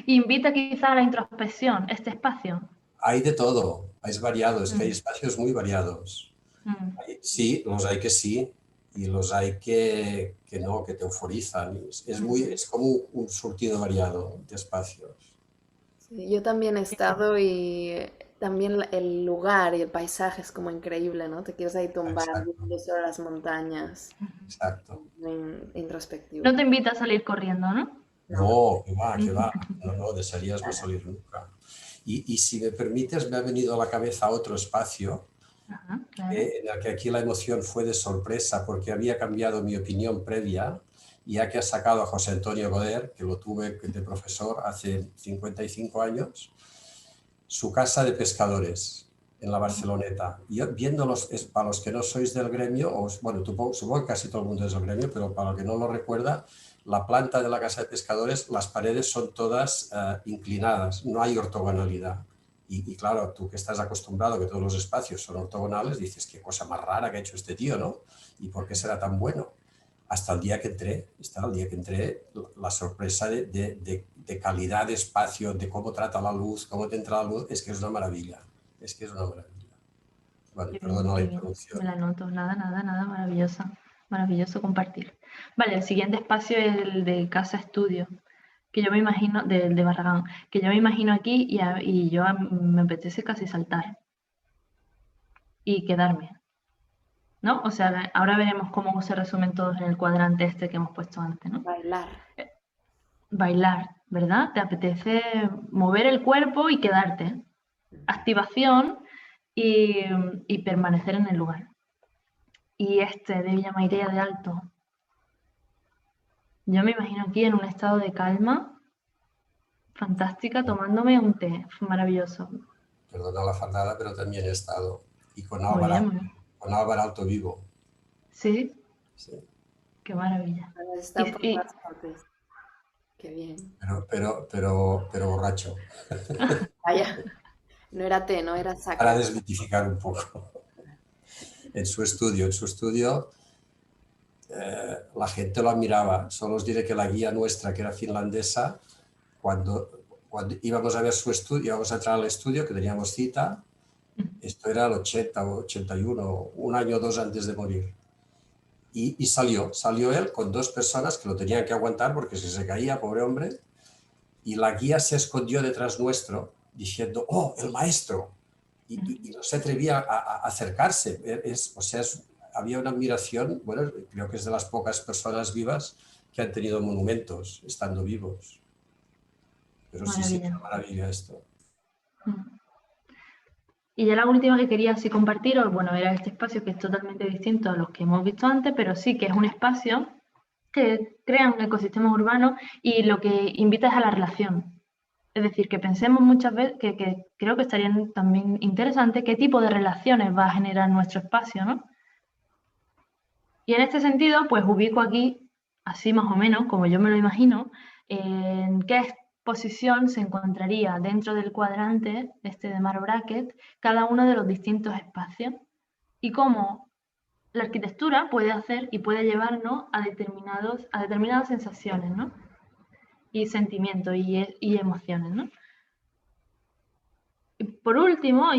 Speaker 2: Invita quizá a la introspección, este espacio.
Speaker 3: Hay de todo, es variado, es que hay espacios muy variados. Sí, los hay que sí, y los hay que no, que te euforizan. Es como un surtido variado de espacios.
Speaker 1: Sí, yo también he estado y también el lugar y el paisaje es como increíble, ¿no? Te quieres ahí tumbar viendo sobre las montañas.
Speaker 3: Exacto.
Speaker 1: Introspectivo.
Speaker 2: No te invita a salir corriendo, ¿no?
Speaker 3: No, que va. No, desearías no salir nunca. Y si me permites, me ha venido a la cabeza otro espacio en el que aquí la emoción fue de sorpresa porque había cambiado mi opinión previa, ya que ha sacado a José Antonio Goder, que lo tuve de profesor hace 55 años, su casa de pescadores en la Barceloneta. Y viéndolos, para los que no sois del gremio, supongo que casi todo el mundo es del gremio, pero para el que no lo recuerda, la planta de la casa de pescadores, las paredes son todas inclinadas, no hay ortogonalidad. Y claro, tú que estás acostumbrado a que todos los espacios son ortogonales, dices, qué cosa más rara que ha hecho este tío, ¿no? ¿Y por qué será tan bueno? hasta el día que entré, la sorpresa de calidad de espacio, de cómo trata la luz, cómo te entra la luz, es que es una maravilla. Es que es una maravilla. Vale, perdona la
Speaker 2: Qué bien,
Speaker 3: introducción.
Speaker 2: me la anoto. Nada, nada, nada, maravillosa. Maravilloso compartir. Vale, el siguiente espacio es el de casa estudio, que yo me imagino, de Barragán, que yo me imagino aquí y yo me apetece casi saltar y quedarme, ¿no? O sea, ahora veremos cómo se resumen todos en el cuadrante este que hemos puesto antes, ¿no?
Speaker 1: Bailar.
Speaker 2: Bailar, ¿verdad? Te apetece mover el cuerpo y quedarte. Activación y permanecer en el lugar. Y de Villa Mairea de Alto, yo me imagino aquí en un estado de calma fantástica, tomándome un té maravilloso.
Speaker 3: Perdona la fardada, pero también he estado. Y con
Speaker 2: Muy bien, muy bien.
Speaker 3: Álvaro Alto vivo.
Speaker 2: Sí,
Speaker 3: Sí.
Speaker 2: qué maravilla.
Speaker 1: Está por todas partes. Qué bien.
Speaker 3: Pero borracho.
Speaker 1: Vaya, no era té, no era saca.
Speaker 3: Para desmitificar un poco. En su estudio, la gente lo admiraba. Solo os diré que la guía nuestra, que era finlandesa, cuando íbamos a ver su estudio, íbamos a entrar al estudio, que teníamos cita, esto era el 80 o 81, un año o dos antes de morir. Y salió él con dos personas que lo tenían que aguantar porque si se caía, pobre hombre, y la guía se escondió detrás nuestro diciendo, ¡oh, el maestro! Y no se atrevía a acercarse. Había una admiración, bueno, creo que es de las pocas personas vivas que han tenido monumentos estando vivos. Pero sí, es una maravilla esto.
Speaker 2: Y ya la última que quería así compartir, bueno, era este espacio que es totalmente distinto a los que hemos visto antes, pero sí que es un espacio que crea un ecosistema urbano y lo que invita es a la relación. Es decir, que pensemos muchas veces, que creo que estaría también interesante qué tipo de relaciones va a generar nuestro espacio, ¿no? Y en este sentido, pues ubico aquí, así más o menos, como yo me lo imagino, en qué posición se encontraría dentro del cuadrante de Marc Brackett cada uno de los distintos espacios y cómo la arquitectura puede hacer y puede llevarnos a determinadas sensaciones, ¿no? Y sentimientos y emociones, ¿no? Y por último,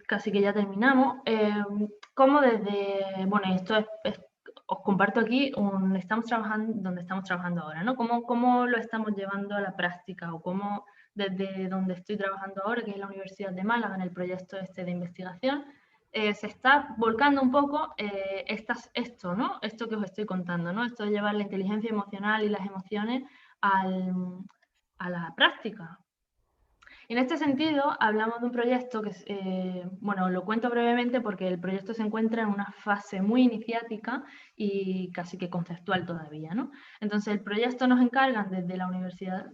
Speaker 2: casi que ya terminamos, cómo bueno, os comparto aquí donde estamos trabajando ahora, ¿no? Cómo lo estamos llevando a la práctica o cómo desde donde estoy trabajando ahora, que es la Universidad de Málaga, en el proyecto de investigación, se está volcando un poco ¿no? Esto que os estoy contando, ¿no? Esto de llevar la inteligencia emocional y las emociones a la práctica. En este sentido, hablamos de un proyecto que, bueno, lo cuento brevemente porque el proyecto se encuentra en una fase muy iniciática y casi que conceptual todavía, ¿no? Entonces, el proyecto nos encargan desde la Universidad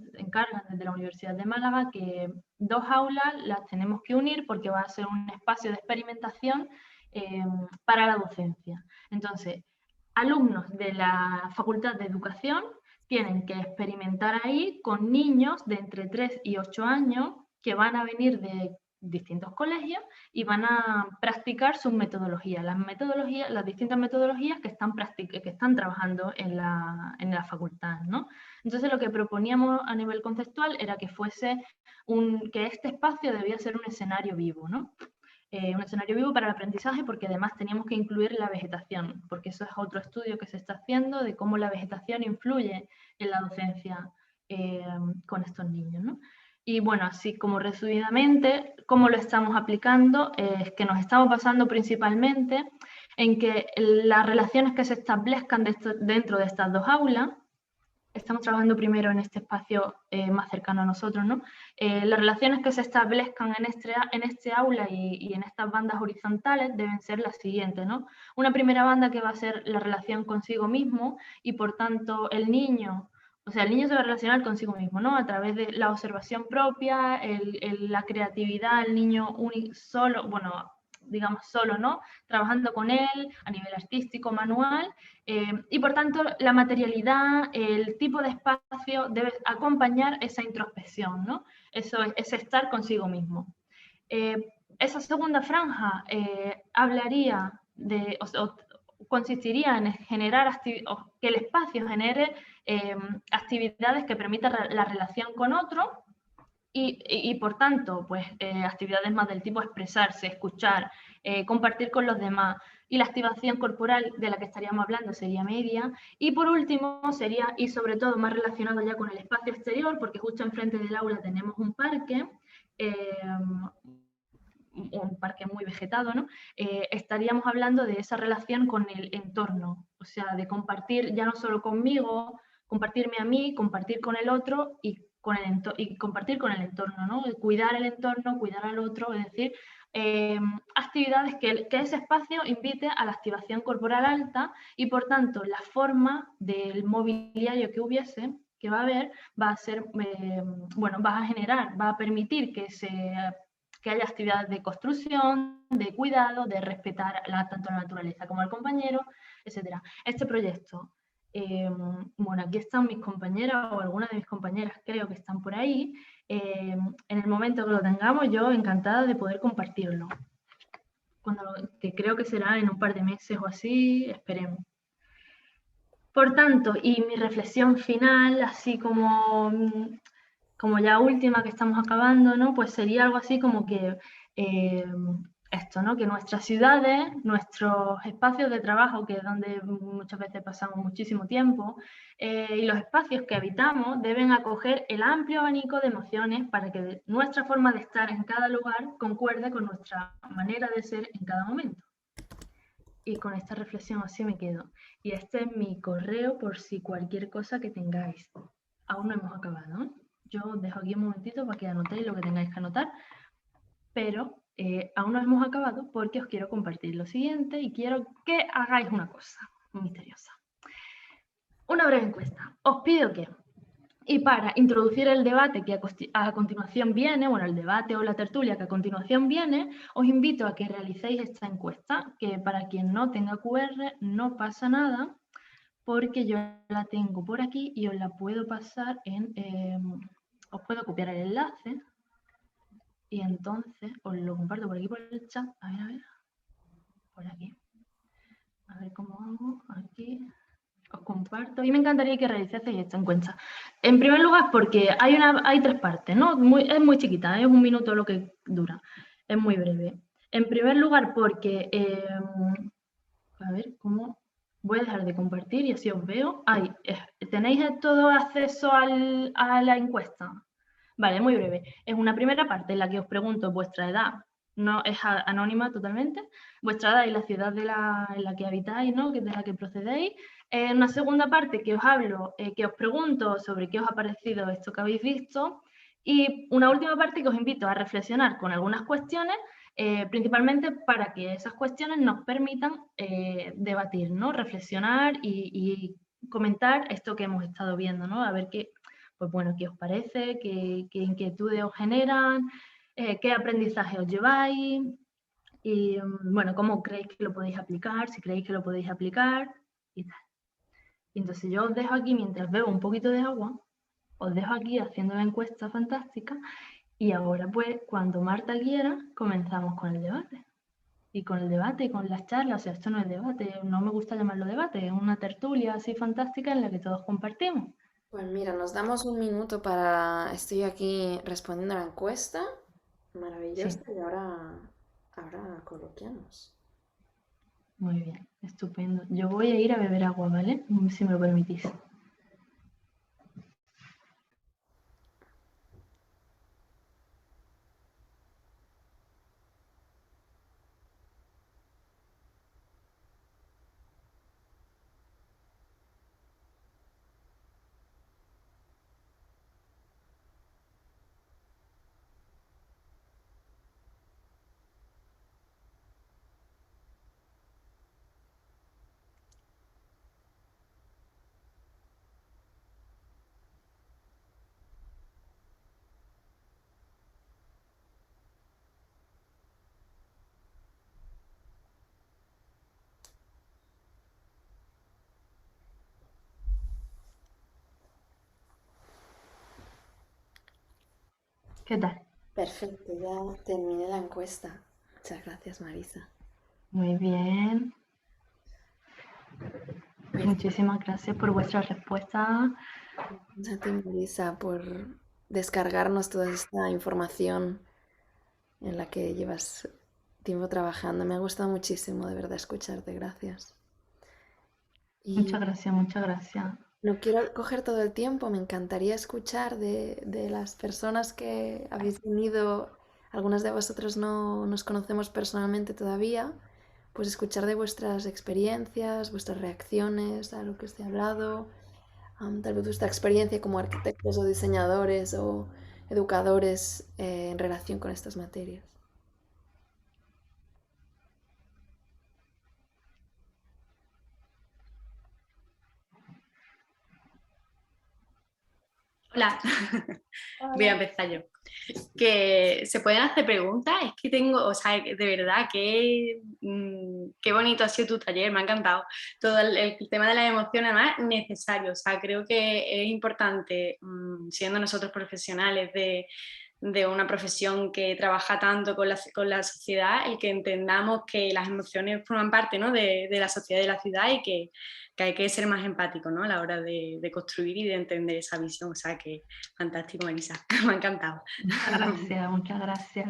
Speaker 2: de Málaga que 2 aulas las tenemos que unir porque va a ser un espacio de experimentación para la docencia. Entonces, alumnos de la Facultad de Educación tienen que experimentar ahí con niños de entre 3 y 8 años que van a venir de distintos colegios y van a practicar sus metodologías, las distintas metodologías que están trabajando en la facultad, ¿no? Entonces lo que proponíamos a nivel conceptual era que que este espacio debía ser un escenario vivo, ¿no? Un escenario vivo para el aprendizaje porque además teníamos que incluir la vegetación, porque eso es otro estudio que se está haciendo de cómo la vegetación influye en la docencia con estos niños, ¿no? Y bueno, así como resumidamente, cómo lo estamos aplicando es que nos estamos basando principalmente en que las relaciones que se establezcan dentro de estas 2 aulas, estamos trabajando primero en este espacio más cercano a nosotros, ¿no? Las relaciones que se establezcan en este aula y en estas bandas horizontales deben ser las siguientes, ¿no? Una primera banda que va a ser la relación consigo mismo y por tanto el niño se va a relacionar consigo mismo, ¿no? A través de la observación propia, la creatividad, el niño solo, bueno, digamos solo, ¿no? Trabajando con él a nivel artístico, manual, y por tanto la materialidad, el tipo de espacio debe acompañar esa introspección, ¿no? Eso es estar consigo mismo. Esa segunda franja hablaría consistiría en generar que el espacio genere actividades que permitan la relación con otro y por tanto, pues actividades más del tipo expresarse, escuchar, compartir con los demás. Y la activación corporal de la que estaríamos hablando sería media. Y por último sería, y sobre todo más relacionado ya con el espacio exterior, porque justo enfrente del aula tenemos un parque muy vegetado, ¿no? Estaríamos hablando de esa relación con el entorno, o sea, de compartir ya no solo conmigo, compartirme a mí, compartir con el otro y compartir con el entorno, ¿no? Cuidar el entorno, cuidar al otro, es decir, actividades que ese espacio invite a la activación corporal alta y por tanto la forma del mobiliario que va a haber, va a ser, va a generar, va a permitir que haya actividades de construcción, de cuidado, de respetar tanto la naturaleza como al compañero, etc. Este proyecto, bueno, aquí están mis compañeras o algunas de mis compañeras creo que están por ahí. En el momento que lo tengamos, yo encantada de poder compartirlo. Que creo que será en un par de meses o así, esperemos. Por tanto, y mi reflexión final, así como ya última que estamos acabando, ¿no? Pues sería algo así como que esto, ¿no? Que nuestras ciudades, nuestros espacios de trabajo, que es donde muchas veces pasamos muchísimo tiempo, y los espacios que habitamos deben acoger el amplio abanico de emociones para que nuestra forma de estar en cada lugar concuerde con nuestra manera de ser en cada momento. Y con esta reflexión así me quedo. Y este es mi correo por si cualquier cosa que tengáis. Aún no hemos acabado, ¿eh? Yo os dejo aquí un momentito para que anotéis lo que tengáis que anotar, pero aún no hemos acabado porque os quiero compartir lo siguiente y quiero que hagáis una cosa misteriosa. Una breve encuesta. Os pido que, y para introducir el debate que a continuación viene, bueno, el debate o la tertulia que a continuación viene, os invito a que realicéis esta encuesta, que para quien no tenga QR no pasa nada, porque yo la tengo por aquí y os la puedo pasar os puedo copiar el enlace y entonces os lo comparto por aquí por el chat. A ver, por aquí. A ver cómo hago, aquí. Os comparto y me encantaría que realicéis esta encuesta. En primer lugar, porque hay tres partes, ¿no? Es muy chiquita, es 1 minuto lo que dura, es muy breve. En primer lugar, porque, a ver, ¿cómo? Voy a dejar de compartir y así os veo. ¿Tenéis todo acceso a la encuesta? Vale, muy breve. Es una primera parte en la que os pregunto vuestra edad, no es anónima totalmente, vuestra edad y la ciudad en la que habitáis, ¿no? De la que procedéis. Una segunda parte que os hablo, que os pregunto sobre qué os ha parecido esto que habéis visto. Y una última parte que os invito a reflexionar con algunas cuestiones, principalmente para que esas cuestiones nos permitan debatir, ¿no? Reflexionar y comentar esto que hemos estado viendo, ¿no? A ver pues bueno, qué os parece, qué inquietudes os generan, qué aprendizaje os lleváis y bueno, cómo creéis que lo podéis aplicar, si creéis que lo podéis aplicar y tal. Y entonces yo os dejo aquí mientras bebo un poquito de agua, os dejo aquí haciendo la encuesta fantástica y ahora pues cuando Marta quiera comenzamos con el debate. Y con el debate y con las charlas, o sea, esto no es debate, no me gusta llamarlo debate, es una tertulia así fantástica en la que todos compartimos.
Speaker 1: Pues mira, nos damos un minuto para... Estoy aquí respondiendo a la encuesta. Maravilloso.
Speaker 2: Sí.
Speaker 1: Y ahora coloquiamos.
Speaker 2: Muy bien, estupendo. Yo voy a ir a beber agua, ¿vale? Si me lo permitís. ¿Qué tal?
Speaker 1: Perfecto, ya terminé la encuesta. Muchas gracias, Marisa.
Speaker 2: Muy bien. Muchísimas gracias por vuestra respuesta.
Speaker 1: Gracias a ti, Marisa, por descargarnos toda esta información en la que llevas tiempo trabajando. Me ha gustado muchísimo, de verdad, escucharte. Gracias. Y
Speaker 2: Muchas gracias, muchas gracias.
Speaker 1: no quiero coger todo el tiempo, me encantaría escuchar de las personas que habéis venido. Algunas de vosotros no nos conocemos personalmente todavía, pues escuchar de vuestras experiencias, vuestras reacciones a lo que os he hablado, tal vez vuestra experiencia como arquitectos o diseñadores o educadores en relación con estas materias.
Speaker 5: Hola, voy a empezar yo. Que se pueden hacer preguntas, es que tengo, o sea, de verdad, qué bonito ha sido tu taller, me ha encantado. Todo el tema de las emociones, además, necesario, o sea, creo que es importante, siendo nosotros profesionales de una profesión que trabaja tanto con la sociedad, el que entendamos que las emociones forman parte, ¿no?, de la sociedad y de la ciudad y que hay que ser más empático, ¿no?, a la hora de construir y de entender esa visión. O sea que fantástico, Marisa, me ha encantado.
Speaker 2: Muchas gracias, muchas gracias.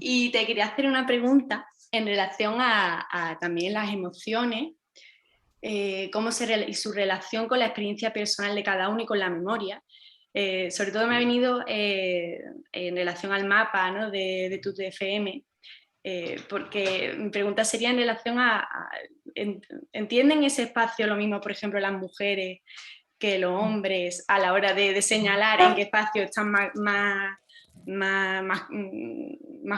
Speaker 5: Y te quería hacer una pregunta en relación a también las emociones, y su relación con la experiencia personal de cada uno y con la memoria. Sobre todo me ha venido en relación al mapa, ¿no?, de tu TFM, porque mi pregunta sería en relación ¿entienden ese espacio lo mismo, por ejemplo, las mujeres que los hombres a la hora de señalar en qué espacio están más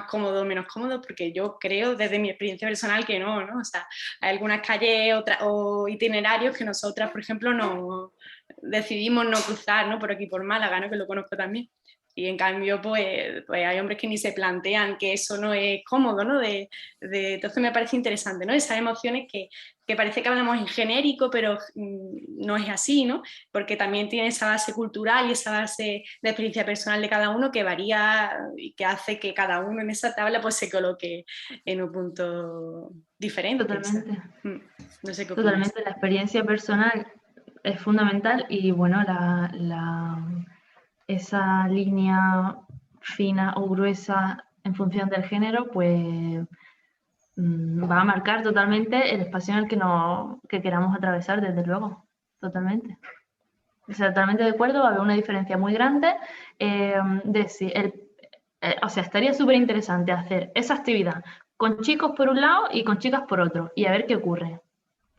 Speaker 5: cómodos o menos cómodos? Porque yo creo desde mi experiencia personal que no, ¿no? O sea, hay algunas calles o itinerarios que nosotras, por ejemplo, no decidimos no cruzar, ¿no?, por aquí por Málaga, ¿no?, que lo conozco también. Y en cambio, pues hay hombres que ni se plantean que eso no es cómodo, ¿no? Entonces me parece interesante, ¿no?, esas emociones que parece que hablamos en genérico, pero no es así, ¿no? Porque también tiene esa base cultural y esa base de experiencia personal de cada uno que varía y que hace que cada uno en esa tabla pues se coloque en un punto diferente.
Speaker 2: Totalmente.
Speaker 5: O sea, no sé qué opinas.
Speaker 2: Totalmente, la experiencia personal es fundamental y bueno, esa línea fina o gruesa en función del género, pues va a marcar totalmente el espacio en el que queramos atravesar, desde luego, totalmente. O sea, totalmente de acuerdo, va a haber una diferencia muy grande de si o sea, estaría súper interesante hacer esa actividad con chicos por un lado y con chicas por otro y a ver qué ocurre.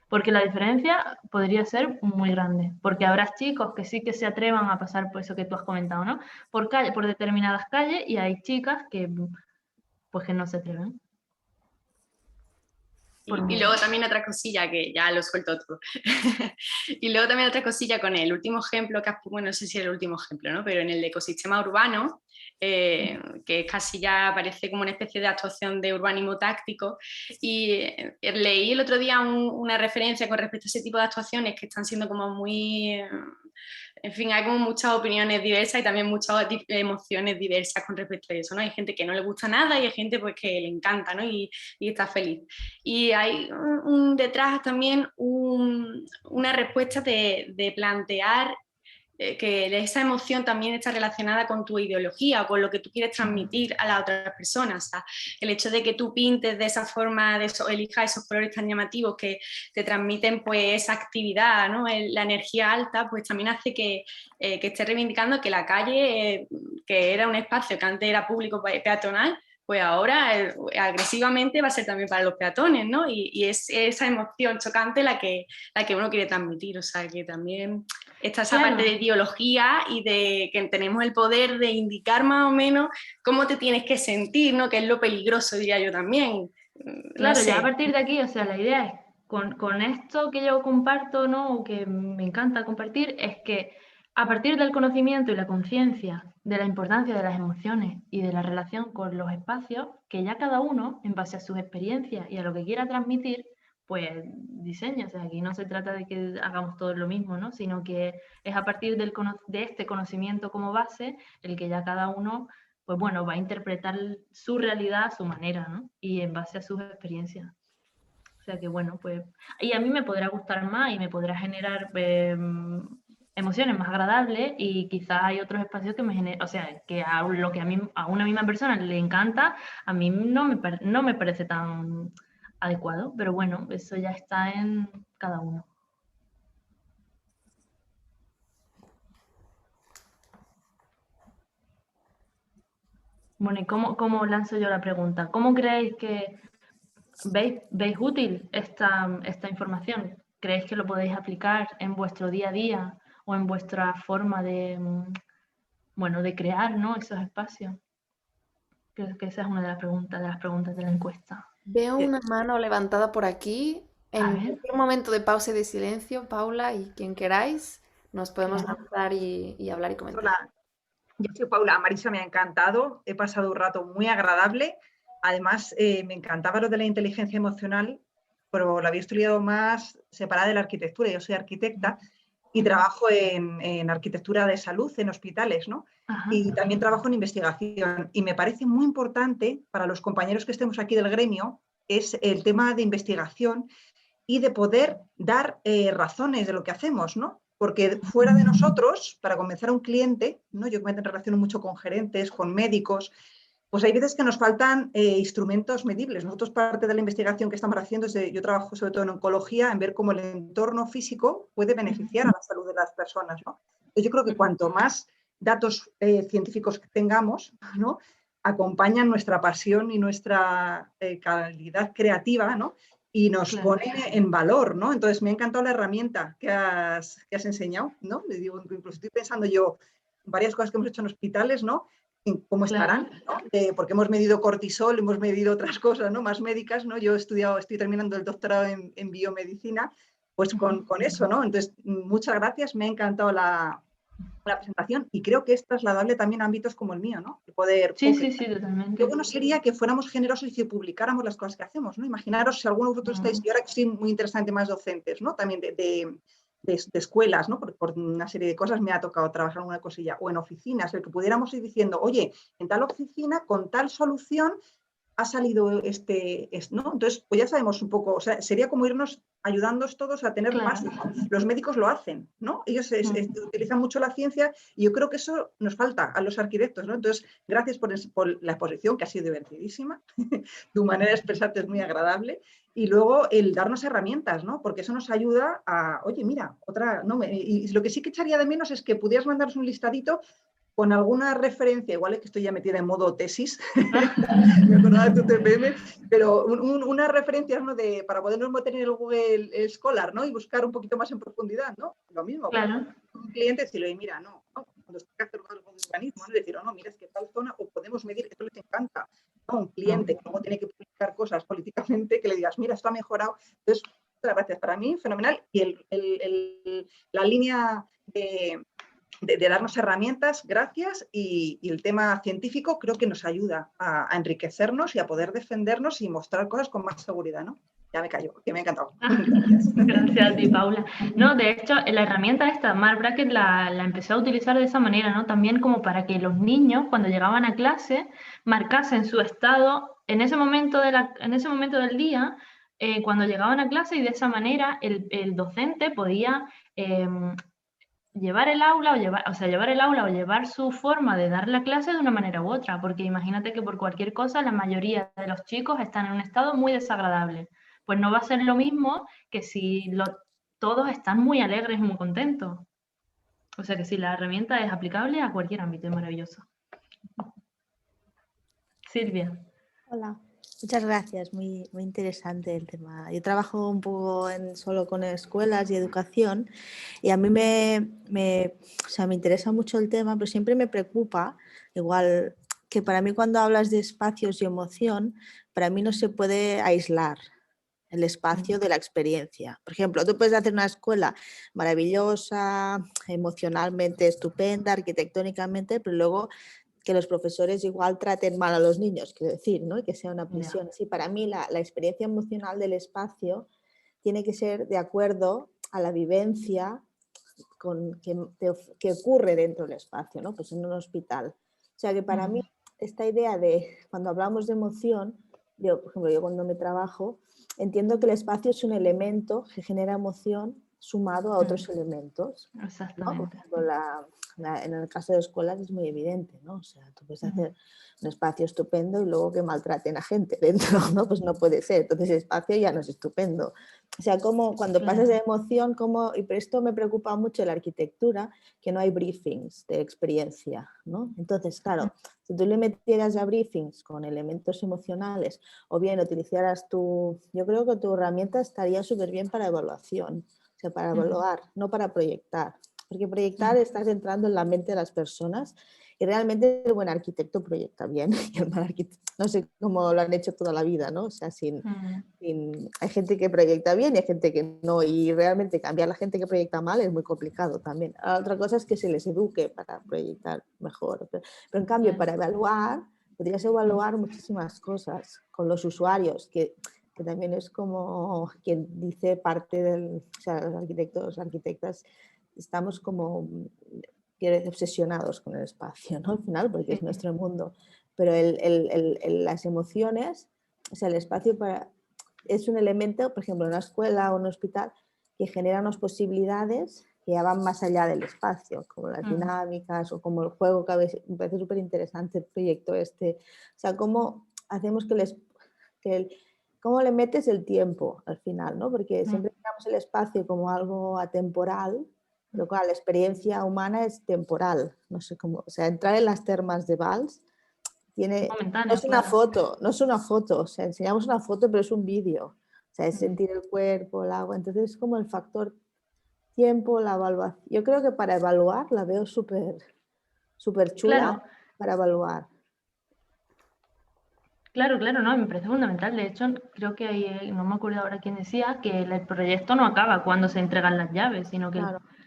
Speaker 2: Porque la diferencia podría ser muy grande, porque habrá chicos que sí que se atrevan a pasar por eso que tú has comentado, ¿no? Por determinadas calles, y hay chicas que pues que no se atreven.
Speaker 5: Y luego también otra cosilla, que ya lo suelto todo. Y luego también otra cosilla con el último ejemplo, bueno, no sé si es el último ejemplo, ¿no?, pero en el ecosistema urbano, que casi ya parece como una especie de actuación de urbanismo táctico, y leí el otro día una referencia con respecto a ese tipo de actuaciones que están siendo como muy... En fin, hay como muchas opiniones diversas y también muchas emociones diversas con respecto a eso, ¿no? Hay gente que no le gusta nada y hay gente pues que le encanta, ¿no?, y está feliz. Y hay detrás también una respuesta de plantear que esa emoción también está relacionada con tu ideología o con lo que tú quieres transmitir a las otras personas. O sea, el hecho de que tú pintes de esa forma, elijas esos colores tan llamativos que te transmiten pues esa actividad, ¿no?, la energía alta, pues también hace que estés reivindicando que la calle, que era un espacio que antes era público peatonal, pues ahora agresivamente va a ser también para los peatones, ¿no? Y es esa emoción chocante la que uno quiere transmitir. O sea, que también está esa parte de ideología y de que tenemos el poder de indicar más o menos cómo te tienes que sentir, ¿no?, que es lo peligroso, diría yo también.
Speaker 2: Claro,
Speaker 5: no sé.
Speaker 2: Ya a partir de aquí, o sea, la idea es, con esto que yo comparto, ¿no?, o que me encanta compartir, es que a partir del conocimiento y la conciencia de la importancia de las emociones y de la relación con los espacios, que ya cada uno, en base a sus experiencias y a lo que quiera transmitir, pues diseña. O sea, aquí no se trata de que hagamos todos lo mismo, ¿no?, sino que es a partir de este conocimiento como base el que ya cada uno, pues bueno, va a interpretar su realidad a su manera, ¿no?, y en base a sus experiencias. O sea que bueno, pues, y a mí me podrá gustar más y me podrá generar emociones más agradables, y quizás hay otros espacios que me generan, o sea, que a lo que a una misma persona le encanta, a mí no me parece tan adecuado, pero bueno, eso ya está en cada uno. Bueno, ¿y cómo lanzo yo la pregunta? ¿Cómo creéis que veis útil esta información? ¿Creéis que lo podéis aplicar en vuestro día a día o en vuestra forma de, bueno, de crear, ¿no?, esos espacios? Creo que esa es una de las preguntas de la encuesta.
Speaker 1: Veo una mano levantada por aquí.
Speaker 2: A
Speaker 1: En
Speaker 2: ver,
Speaker 1: cualquier momento de pausa y de silencio, Paula y quien queráis, nos podemos
Speaker 2: claro.
Speaker 1: lanzar y hablar y comentar.
Speaker 6: Hola, yo soy Paula. Marisa, me ha encantado. He pasado un rato muy agradable. Además, me encantaba lo de la inteligencia emocional, pero la había estudiado más separada de la arquitectura. Yo soy arquitecta y trabajo en arquitectura de salud en hospitales, ¿no?
Speaker 2: Ajá.
Speaker 6: Y también trabajo en investigación. Y me parece muy importante para los compañeros que estemos aquí del gremio es el tema de investigación y de poder dar razones de lo que hacemos, ¿no? Porque fuera de nosotros, para convencer a un cliente, ¿no? Yo me relaciono mucho con gerentes, con médicos, pues hay veces que nos faltan instrumentos medibles. Nosotros parte de la investigación que estamos haciendo es yo trabajo sobre todo en oncología, en ver cómo el entorno físico puede beneficiar a la salud de las personas, ¿no? Entonces yo creo que cuanto más datos científicos tengamos, ¿no?, acompañan nuestra pasión y nuestra calidad creativa, ¿no?, y nos
Speaker 2: Claro.
Speaker 6: pone en valor, ¿no? Entonces me ha encantado la herramienta que has enseñado, ¿no? Le digo, incluso estoy pensando yo en varias cosas que hemos hecho en hospitales, ¿no?, en cómo estarán, ¿no? Porque hemos medido cortisol, hemos medido otras cosas, ¿no?, más médicas, ¿no? Yo he estudiado, estoy terminando el doctorado en biomedicina, pues con eso, ¿no? Entonces, muchas gracias, me ha encantado la presentación y creo que es trasladable también a ámbitos como el mío, ¿no? El poder
Speaker 2: Sí, sí, sí,
Speaker 6: Qué
Speaker 2: totalmente.
Speaker 6: bueno sería que fuéramos generosos y que publicáramos las cosas que hacemos, ¿no? Imaginaros si alguno de vosotros estáis, y ahora que estoy muy interesante más docentes, ¿no?, también de escuelas, ¿no?, por una serie de cosas me ha tocado trabajar en una cosilla, o en oficinas, el que pudiéramos ir diciendo, oye, en tal oficina, con tal solución, ha salido ¿no? Entonces, pues ya sabemos un poco, o sea, sería como irnos ayudándonos todos a tener más,
Speaker 2: Claro.
Speaker 6: ¿no? Los médicos lo hacen, ¿no? Ellos utilizan mucho la ciencia y yo creo que eso nos falta a los arquitectos, ¿no? Entonces, gracias por la exposición, que ha sido divertidísima. Tu manera de expresarte es muy agradable. Y luego el darnos herramientas, ¿no? Porque eso nos ayuda a, oye, mira, otra, ¿no? Y lo que sí que echaría de menos es que pudieras mandarnos un listadito con alguna referencia, igual es que estoy ya metida en modo tesis, me acordaba de tu TPM, pero unas referencias, ¿no?, para podernos meter en el Google Scholar, ¿no?, y buscar un poquito más en profundidad, ¿no? Lo mismo,
Speaker 2: Claro.
Speaker 6: un cliente decirle, mira, no, cuando se hace algo de urbanismo, ¿no?, decir, no, mira, es que tal zona, o podemos medir, esto les encanta, ¿no? Un cliente que luego tiene que publicar cosas políticamente, que le digas, mira, esto ha mejorado. Entonces, muchas gracias, para mí, fenomenal, y la línea de darnos herramientas, gracias, y el tema científico creo que nos ayuda a enriquecernos y a poder defendernos y mostrar cosas con más seguridad, ¿no? Ya me callo, que me ha encantado. Gracias.
Speaker 2: Gracias a ti, Paula. No, de hecho, la herramienta esta, Marc Brackett, la empezó a utilizar de esa manera, ¿no? También como para que los niños, cuando llegaban a clase, marcasen su estado en ese momento, en ese momento del día, cuando llegaban a clase, y de esa manera el docente podía llevar el aula o llevar su forma de dar la clase de una manera u otra, porque imagínate que por cualquier cosa la mayoría de los chicos están en un estado muy desagradable. Pues no va a ser lo mismo que si todos están muy alegres y muy contentos. O sea que sí, la herramienta es aplicable a cualquier ámbito, es maravilloso. Silvia.
Speaker 7: Hola, muchas gracias, muy interesante el tema. Yo trabajo un poco solo con escuelas y educación, y a mí o sea, me interesa mucho el tema, pero siempre me preocupa, igual que para mí cuando hablas de espacios y emoción, para mí no se puede aislar el espacio de la experiencia. Por ejemplo, tú puedes hacer una escuela maravillosa, emocionalmente estupenda, arquitectónicamente, pero luego que los profesores igual traten mal a los niños, quiero decir, ¿no? Y que sea una presión. Sí, para mí la experiencia emocional del espacio tiene que ser de acuerdo a la vivencia que ocurre dentro del espacio, ¿no? Pues en un hospital. O sea que para mí esta idea de, cuando hablamos de emoción, por ejemplo, yo cuando me trabajo, entiendo que el espacio es un elemento que genera emoción sumado a otros elementos, ¿no? Por
Speaker 2: Exactamente.
Speaker 7: ejemplo, en el caso de escuelas es muy evidente, ¿no? O sea, tú puedes hacer un espacio estupendo y luego que maltraten a gente dentro, ¿no? Pues no puede ser. Entonces el espacio ya no es estupendo. O sea, como cuando pasas de emoción, y por esto me preocupa mucho la arquitectura, que no hay briefings de experiencia, ¿no? Entonces, claro, si tú le metieras ya briefings con elementos emocionales o bien utilizaras yo creo que tu herramienta estaría súper bien para evaluación, o sea, para evaluar, no para proyectar. Porque proyectar estás entrando en la mente de las personas y realmente el buen arquitecto proyecta bien y el mal arquitecto, no sé cómo lo han hecho toda la vida, ¿no? O sea, hay gente que proyecta bien y hay gente que no, y realmente cambiar a la gente que proyecta mal es muy complicado también. Otra cosa es que se les eduque para proyectar mejor, pero en cambio para evaluar, podrías evaluar muchísimas cosas con los usuarios, que también es como quien dice parte o sea, los arquitectos, arquitectas, estamos como obsesionados con el espacio, ¿no? Al final, porque es nuestro mundo. Pero las emociones, o sea, el espacio es un elemento, por ejemplo, en una escuela o un hospital, que genera unas posibilidades que ya van más allá del espacio, como las dinámicas o como el juego, que a veces me parece súper interesante el proyecto este. O sea, cómo hacemos cómo le metes el tiempo al final, ¿no? Porque siempre miramos el espacio como algo atemporal, pero claro, la experiencia humana es temporal. No sé cómo, o sea, entrar en las termas de Valls no es una foto, no es una foto, o sea, enseñamos una foto, pero es un vídeo. O sea, es sentir el cuerpo, el agua. Entonces es como el factor tiempo, la evaluación. Yo creo que para evaluar la veo súper chula para evaluar.
Speaker 2: Claro, no, me parece fundamental. De hecho, creo que no me acuerdo ahora quién decía que el proyecto no acaba cuando se entregan las llaves, sino que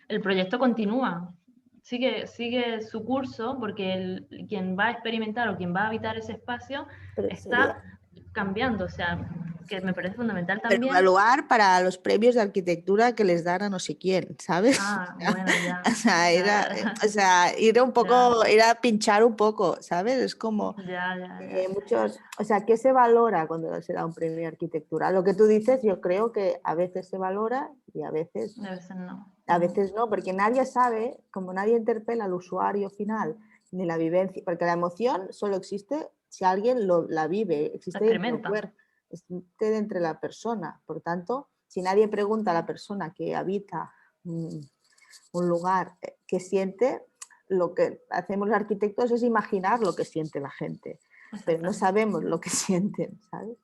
Speaker 2: el proyecto continúa, sigue su curso, porque quien va a experimentar o quien va a habitar ese espacio está cambiando, o sea, que me parece fundamental también.
Speaker 7: Pero evaluar para los premios de arquitectura que les dan a no sé quién, ¿sabes?
Speaker 2: Bueno, ya.
Speaker 7: O sea, ir un poco, ir a pinchar un poco, ¿sabes? Es como muchos, o sea, ¿qué se valora cuando se da un premio de arquitectura? Lo que tú dices, yo creo que a veces se valora y a veces
Speaker 2: no.
Speaker 7: A veces no, porque nadie sabe, como nadie interpela al usuario final, ni la vivencia, porque la emoción solo existe si alguien la vive, existe entre la persona. Por tanto, si nadie pregunta a la persona que habita un lugar qué siente, lo que hacemos los arquitectos es imaginar lo que siente la gente, pero no sabemos lo que sienten, ¿sabes?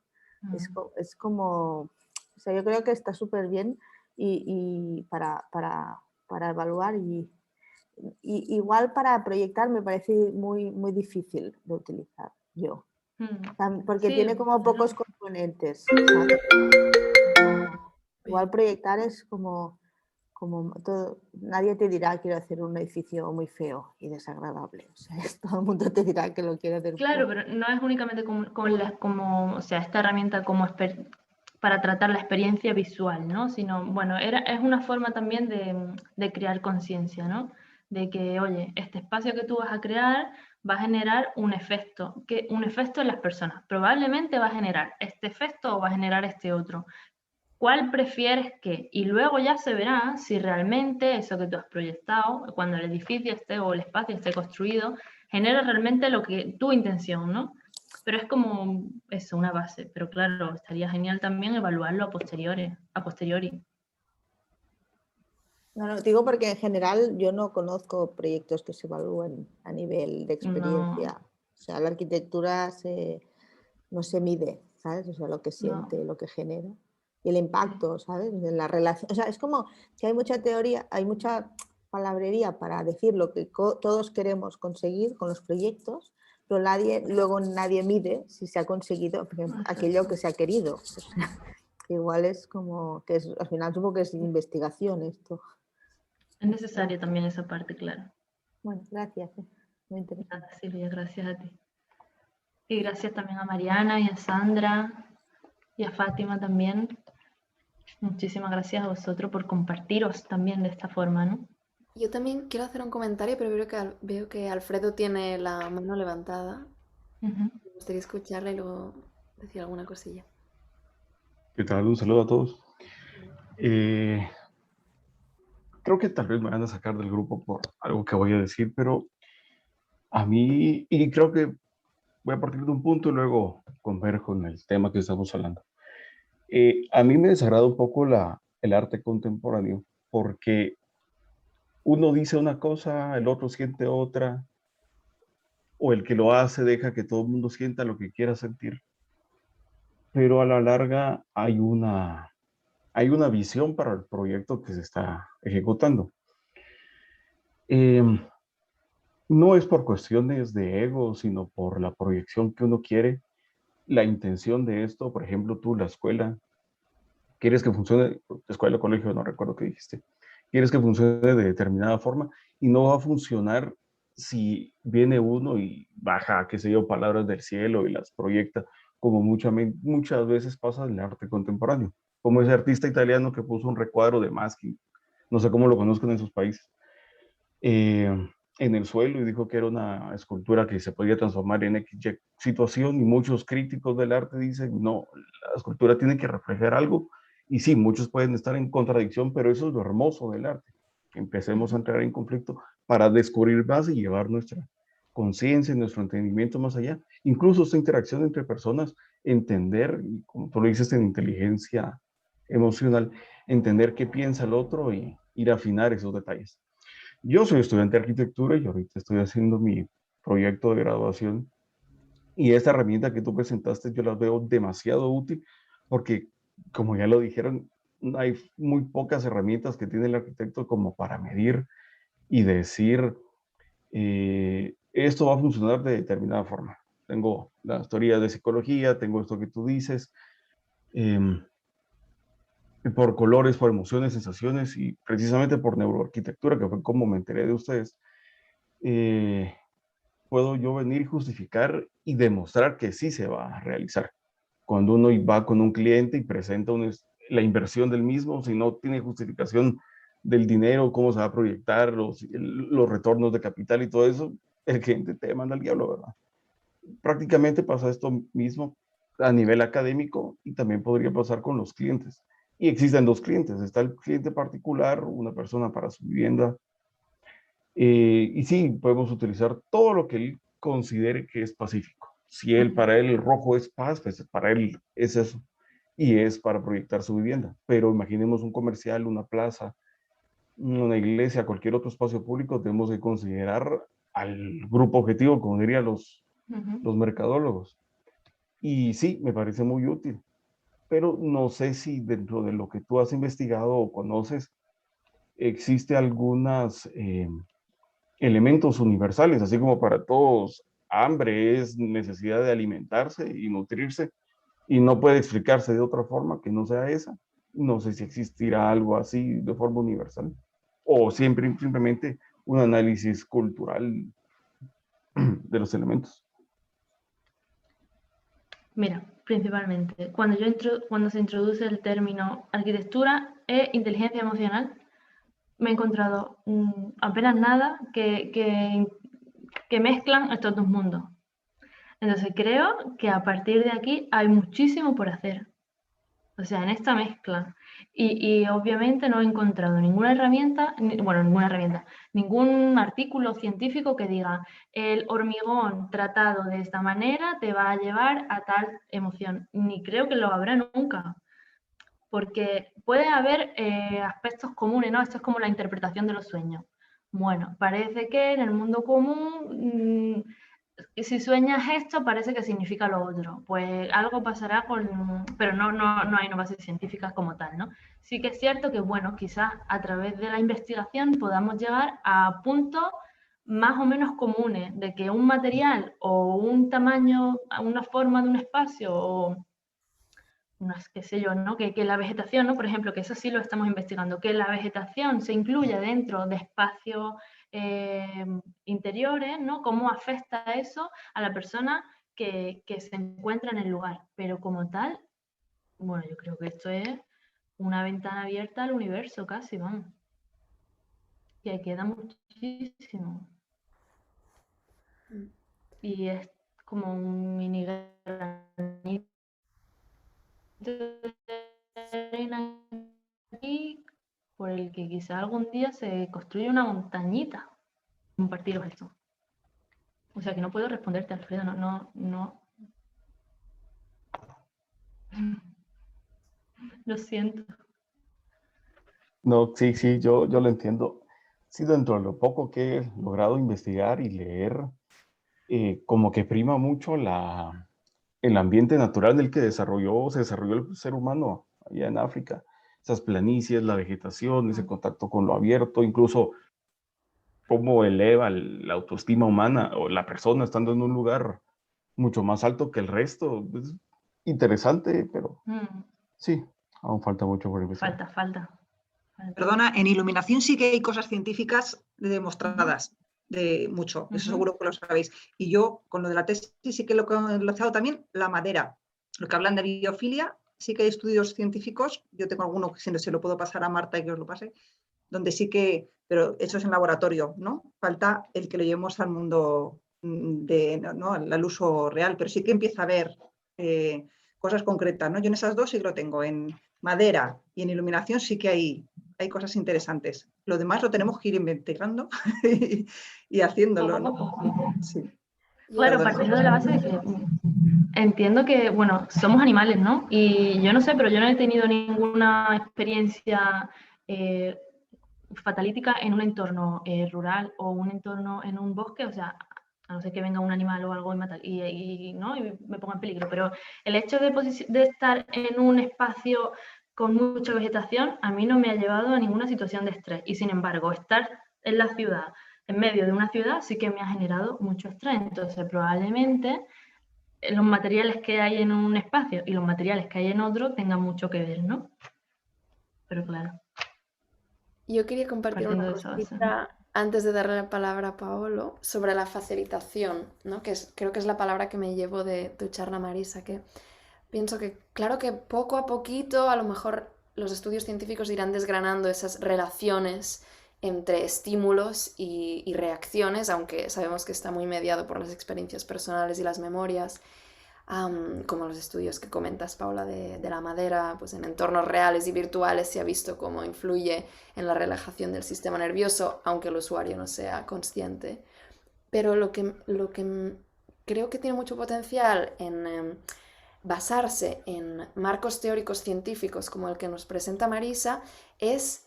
Speaker 7: Es como, o sea, yo creo que está súper bien y para evaluar y igual para proyectar me parece muy difícil de utilizar yo, porque tiene como pocos componentes, ¿sabes? Igual proyectar es como todo, nadie te dirá quiero hacer un edificio muy feo y desagradable, o sea, todo el mundo te dirá que lo quiere hacer.
Speaker 2: Claro, pero no es únicamente como o sea, esta herramienta para tratar la experiencia visual, ¿no? Sino, bueno, es una forma también de crear conciencia, ¿no? De que, oye, este espacio que tú vas a crear va a generar un efecto en las personas. Probablemente va a generar este efecto o va a generar este otro. ¿Cuál prefieres qué? Y luego ya se verá si realmente eso que tú has proyectado, cuando el edificio esté o el espacio esté construido, genera realmente lo que tu intención, ¿no? Pero es como eso, una base. Pero claro, estaría genial también evaluarlo a posteriori.
Speaker 7: No, digo porque en general yo no conozco proyectos que se evalúen a nivel de experiencia. No. O sea, la arquitectura no se mide, ¿sabes? O sea, lo que siente, lo que genera. Y el impacto, ¿sabes? En la relación. O sea, es como que hay mucha teoría, hay mucha palabrería para decir lo que todos queremos conseguir con los proyectos, pero luego nadie mide si se ha conseguido, por ejemplo, aquello que se ha querido. O sea, igual es como que al final supongo que es investigación esto.
Speaker 2: Es necesaria también esa parte, claro.
Speaker 7: Bueno, gracias. Muy interesante.
Speaker 2: Nada, Silvia, gracias a ti. Y gracias también a Mariana y a Sandra y a Fátima también. Muchísimas gracias a vosotros por compartiros también de esta forma, ¿no?
Speaker 1: Yo también quiero hacer un comentario, pero veo que Alfredo tiene la mano levantada. Me gustaría escucharle y luego decir alguna cosilla.
Speaker 8: ¿Qué tal? Un saludo a todos. Creo que tal vez me van a sacar del grupo por algo que voy a decir, pero a mí, y creo que voy a partir de un punto y luego converjo en el tema que estamos hablando. A mí me desagrada un poco el arte contemporáneo porque uno dice una cosa, el otro siente otra, o el que lo hace deja que todo el mundo sienta lo que quiera sentir, pero a la larga hay una visión para el proyecto que se está ejecutando. No es por cuestiones de ego, sino por la proyección que uno quiere, la intención de esto. Por ejemplo, tú, la escuela, quieres que funcione, escuela, colegio, no recuerdo qué dijiste, quieres que funcione de determinada forma y no va a funcionar si viene uno y baja, qué sé yo, palabras del cielo y las proyecta, como muchas veces pasa en el arte contemporáneo, como ese artista italiano que puso un recuadro de Masking, no sé cómo lo conozcan en sus países, en el suelo y dijo que era una escultura que se podía transformar en X situación, y muchos críticos del arte dicen, no, la escultura tiene que reflejar algo, y sí, muchos pueden estar en contradicción, pero eso es lo hermoso del arte, que empecemos a entrar en conflicto para descubrir más y llevar nuestra conciencia y nuestro entendimiento más allá, incluso esta interacción entre personas, entender, y como tú lo dices, en inteligencia emocional, entender qué piensa el otro y ir a afinar esos detalles. Yo soy estudiante de arquitectura y ahorita estoy haciendo mi proyecto de graduación, y esta herramienta que tú presentaste yo la veo demasiado útil porque, como ya lo dijeron, hay muy pocas herramientas que tiene el arquitecto como para medir y decir, esto va a funcionar de determinada forma. Tengo las teorías de psicología, tengo esto que tú dices, em, por colores, por emociones, sensaciones, y precisamente por neuroarquitectura, que fue como me enteré de ustedes, eh, puedo yo venir y justificar y demostrar que sí se va a realizar. Cuando uno va con un cliente y presenta la inversión del mismo, si no tiene justificación del dinero, cómo se va a proyectar, los retornos de capital y todo eso, el cliente te manda al diablo, ¿verdad? Prácticamente pasa esto mismo a nivel académico y también podría pasar con los clientes. Y existen dos clientes, está el cliente particular, una persona para su vivienda, y sí, podemos utilizar todo lo que él considere que es pacífico. Si para él el rojo es paz, pues para él es eso. Y es para proyectar su vivienda. Pero imaginemos un comercial, una plaza, una iglesia, cualquier otro espacio público, tenemos que considerar al grupo objetivo, como dirían los mercadólogos. Y sí, me parece muy útil. Pero no sé si dentro de lo que tú has investigado o conoces, existe algunas elementos universales, así como para todos, hambre es necesidad de alimentarse y nutrirse, y no puede explicarse de otra forma que no sea esa. No sé si existirá algo así de forma universal, o simplemente un análisis cultural de los elementos.
Speaker 2: Mira, principalmente, cuando se introduce el término arquitectura e inteligencia emocional, me he encontrado apenas nada que mezclan estos dos mundos. Entonces creo que a partir de aquí hay muchísimo por hacer. O sea, en esta mezcla. Y obviamente no he encontrado ningún artículo científico que diga el hormigón tratado de esta manera te va a llevar a tal emoción. Ni creo que lo habrá nunca. Porque puede haber aspectos comunes, ¿no? Esto es como la interpretación de los sueños. Bueno, parece que en el mundo común, si sueñas esto, parece que significa lo otro. Pues algo pasará pero no hay bases científicas como tal, ¿no? Sí que es cierto que, bueno, quizás a través de la investigación podamos llegar a puntos más o menos comunes de que un material o un tamaño, una forma de un espacio o qué sé yo, ¿no? Que la vegetación, ¿no? Por ejemplo, que eso sí lo estamos investigando, que la vegetación se incluya dentro de espacios interiores, ¿no? Cómo afecta eso a la persona que se encuentra en el lugar. Pero como tal, bueno, yo creo que esto es una ventana abierta al universo casi, vamos. Que queda muchísimo. Y es como un mini granito de arena aquí por el que quizá algún día se construye una montañita. Compartiros esto. O sea que no puedo responderte, Alfredo, no. Lo siento.
Speaker 8: No, sí, sí, yo lo entiendo. Sí, dentro de lo poco que he logrado investigar y leer, como que prima mucho el ambiente natural del que se desarrolló el ser humano allá en África. Esas planicies, la vegetación, ese contacto con lo abierto, incluso cómo eleva la autoestima humana o la persona estando en un lugar mucho más alto que el resto. Es interesante, pero sí, aún falta mucho por investigar.
Speaker 2: Falta.
Speaker 6: Perdona, en iluminación sí que hay cosas científicas demostradas de mucho, eso seguro que lo sabéis. Y yo con lo de la tesis sí que lo he enlazado también, la madera. Lo que hablan de biofilia, sí que hay estudios científicos, yo tengo alguno que se lo puedo pasar a Marta y que os lo pase, donde sí que, pero eso es en laboratorio, ¿no? Falta el que lo llevemos al mundo ¿no? Al uso real, pero sí que empieza a haber cosas concretas, ¿no? Yo en esas dos sí que lo tengo, en madera y en iluminación sí que hay cosas interesantes. Lo demás lo tenemos que ir investigando y haciéndolo, ¿no? Sí.
Speaker 2: Claro, partiendo de la base de que entiendo que, bueno, somos animales, ¿no? Y yo no sé, pero yo no he tenido ninguna experiencia fatalítica en un entorno rural o un entorno en un bosque, o sea, a no ser que venga un animal o algo y me ponga en peligro, pero el hecho de estar en un espacio con mucha vegetación a mí no me ha llevado a ninguna situación de estrés, y sin embargo, estar en la ciudad, en medio de una ciudad, sí que me ha generado mucho estrés. Entonces, probablemente los materiales que hay en un espacio y los materiales que hay en otro tengan mucho que ver, ¿no? Pero claro.
Speaker 1: Yo quería compartir una cosita antes de darle la palabra a Paolo sobre la facilitación, ¿no? Creo que es la palabra que me llevo de tu charla, Marisa, que pienso que, claro que poco a poquito, a lo mejor los estudios científicos irán desgranando esas relaciones entre estímulos y reacciones, aunque sabemos que está muy mediado por las experiencias personales y las memorias, como los estudios que comentas, Paula, de la madera, pues en entornos reales y virtuales se ha visto cómo influye en la relajación del sistema nervioso, aunque el usuario no sea consciente. Pero lo que creo que tiene mucho potencial en basarse en marcos teóricos científicos como el que nos presenta Marisa es